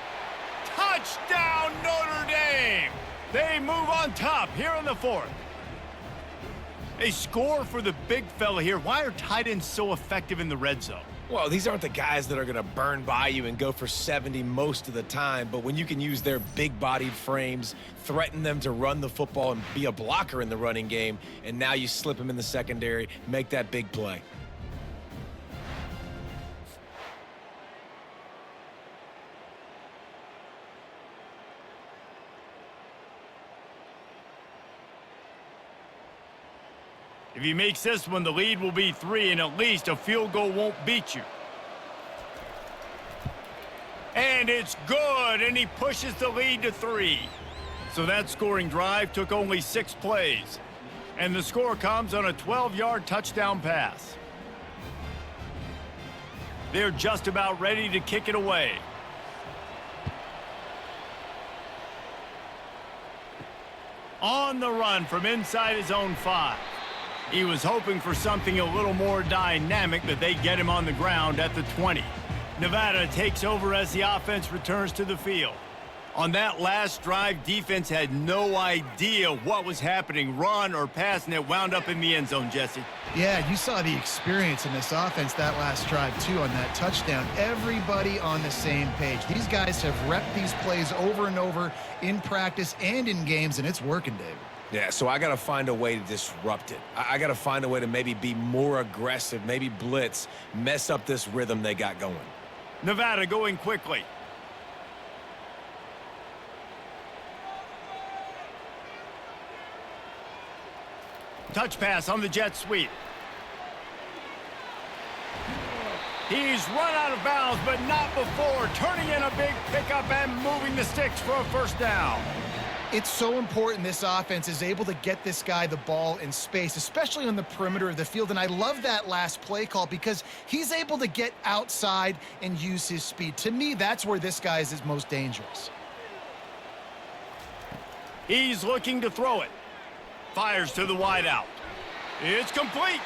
Touchdown, Notre Dame! They move on top here in the 4th. They score for the big fella here. Why are tight ends so effective in the red zone? Well, these aren't the guys that are going to burn by you and go for 70 most of the time, but when you can use their big-bodied frames, threaten them to run the football and be a blocker in the running game, and now you slip them in the secondary, make that big play. If he makes this one, the lead will be 3, and at least a field goal won't beat you. And it's good, and he pushes the lead to 3. So that scoring drive took only 6 plays. And the score comes on a 12-yard touchdown pass. They're just about ready to kick it away. On the run from inside his own 5. He was hoping for something a little more dynamic, but they get him on the ground at the 20. Nevada takes over as the offense returns to the field. On that last drive, defense had no idea what was happening, run or pass, and it wound up in the end zone, Jesse. Yeah, you saw the experience in this offense that last drive, too, on that touchdown. Everybody on the same page. These guys have repped these plays over and over in practice and in games, and it's working, Dave. Yeah, so I got to find a way to disrupt it. I got to find a way to maybe be more aggressive, maybe blitz, mess up this rhythm they got going. Nevada going quickly. Touch pass on the jet sweep. He's run out of bounds, but not before turning in a big pickup and moving the sticks for a first down. It's so important this offense is able to get this guy the ball in space, especially on the perimeter of the field. And I love that last play call because he's able to get outside and use his speed. To me, that's where this guy is most dangerous. He's looking to throw it. Fires to the wideout. It's complete.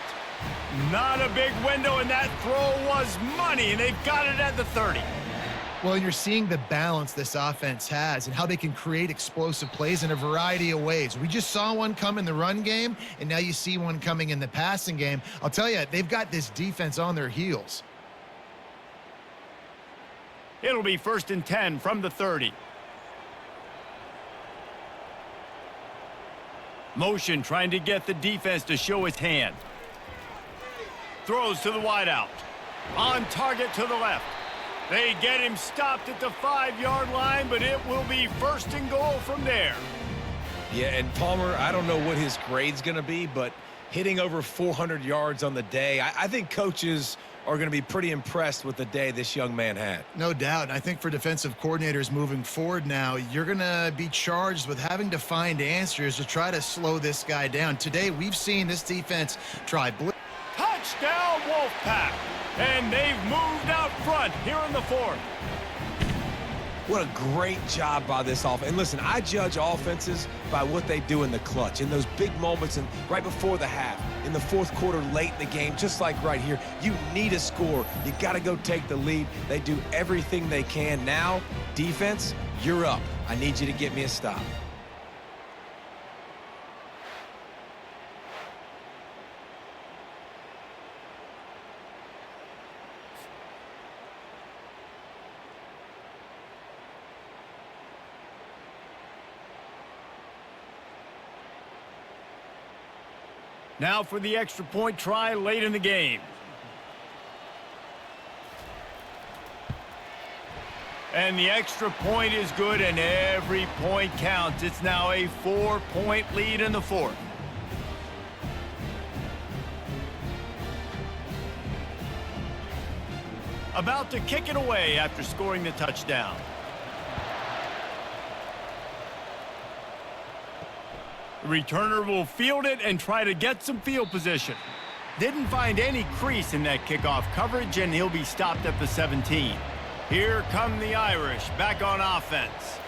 Not a big window, and that throw was money, and they've got it at the 30. Well, you're seeing the balance this offense has and how they can create explosive plays in a variety of ways. We just saw one come in the run game, and now you see one coming in the passing game. I'll tell you, they've got this defense on their heels. It'll be 1st and 10 from the 30. Motion trying to get the defense to show his hand. Throws to the wideout. On target to the left. They get him stopped at the 5-yard line, but it will be 1st and goal from there. Yeah, and Palmer, I don't know what his grade's going to be, but hitting over 400 yards on the day, I think coaches are going to be pretty impressed with the day this young man had. No doubt. And I think for defensive coordinators moving forward now, you're going to be charged with having to find answers to try to slow this guy down. Today, we've seen this defense try blitz. Touchdown, Wolfpack! And they've moved out front here in the 4th. What a great job by this offense. And listen, I judge offenses by what they do in the clutch, in those big moments and right before the half, in the 4th quarter, late in the game, just like right here. You need a score. You got to go take the lead. They do everything they can. Now, defense, you're up. I need you to get me a stop. Now for the extra point try late in the game. And the extra point is good, and every point counts. It's now a 4-point lead in the 4th. About to kick it away after scoring the touchdown. The returner will field it and try to get some field position. Didn't find any crease in that kickoff coverage, and he'll be stopped at the 17. Here come the Irish back on offense.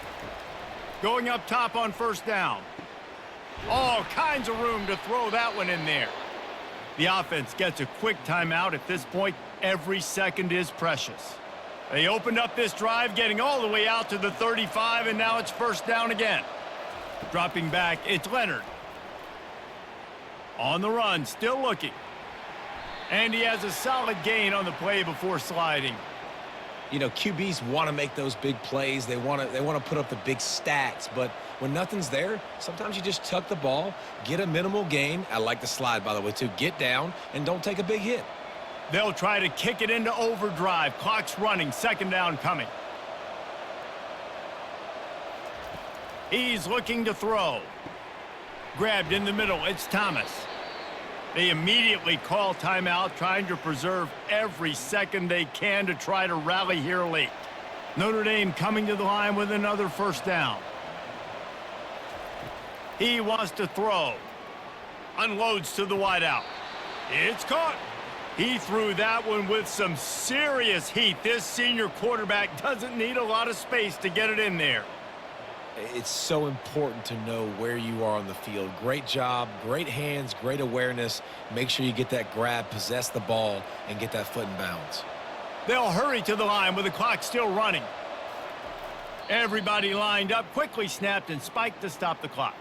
Going up top on 1st down. All kinds of room to throw that one in there. The offense gets a quick timeout. At this point, every second is precious. They opened up this drive, getting all the way out to the 35, and now it's 1st down again. Dropping back, it's Leonard. On the run, still looking. And he has a solid gain on the play before sliding. You know, QBs want to make those big plays. They want to put up the big stats. But when nothing's there, sometimes you just tuck the ball, get a minimal gain. I like the slide, by the way, too. Get down and don't take a big hit. They'll try to kick it into overdrive. Clock's running. Second down coming. He's looking to throw. Grabbed in the middle. It's Thomas. They immediately call timeout, trying to preserve every second they can to try to rally here late. Notre Dame coming to the line with another first down. He wants to throw. Unloads to the wideout. It's caught. He threw that one with some serious heat. This senior quarterback doesn't need a lot of space to get it in there. It's so important to know where you are on the field. Great job, great hands, great awareness. Make sure you get that grab, possess the ball, and get that foot in bounds. They'll hurry to the line with the clock still running. Everybody lined up, quickly snapped and spiked to stop the clock.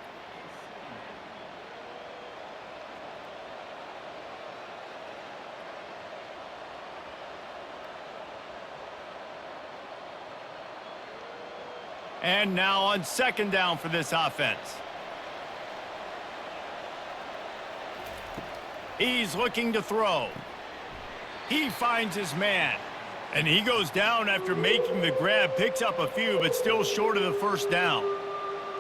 And now on second down for this offense. He's looking to throw. He finds his man. And he goes down after making the grab. Picks up a few, but still short of the first down.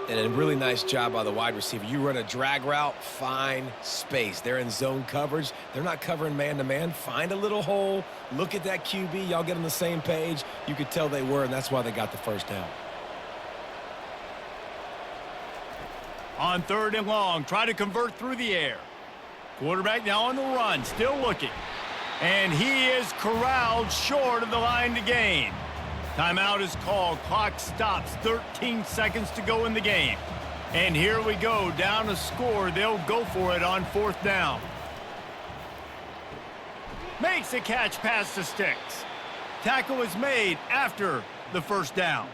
And a really nice job by the wide receiver. You run a drag route, find space. They're in zone coverage. They're not covering man-to-man. Find a little hole. Look at that QB. Y'all get on the same page. You could tell they were, and that's why they got the first down. On third and long, try to convert through the air. Quarterback now on the run, still looking. And he is corralled short of the line to gain. Timeout is called. Clock stops. 13 seconds to go in the game. And here we go. Down a score. They'll go for it on fourth down. Makes the catch past the sticks. Tackle is made after the first down.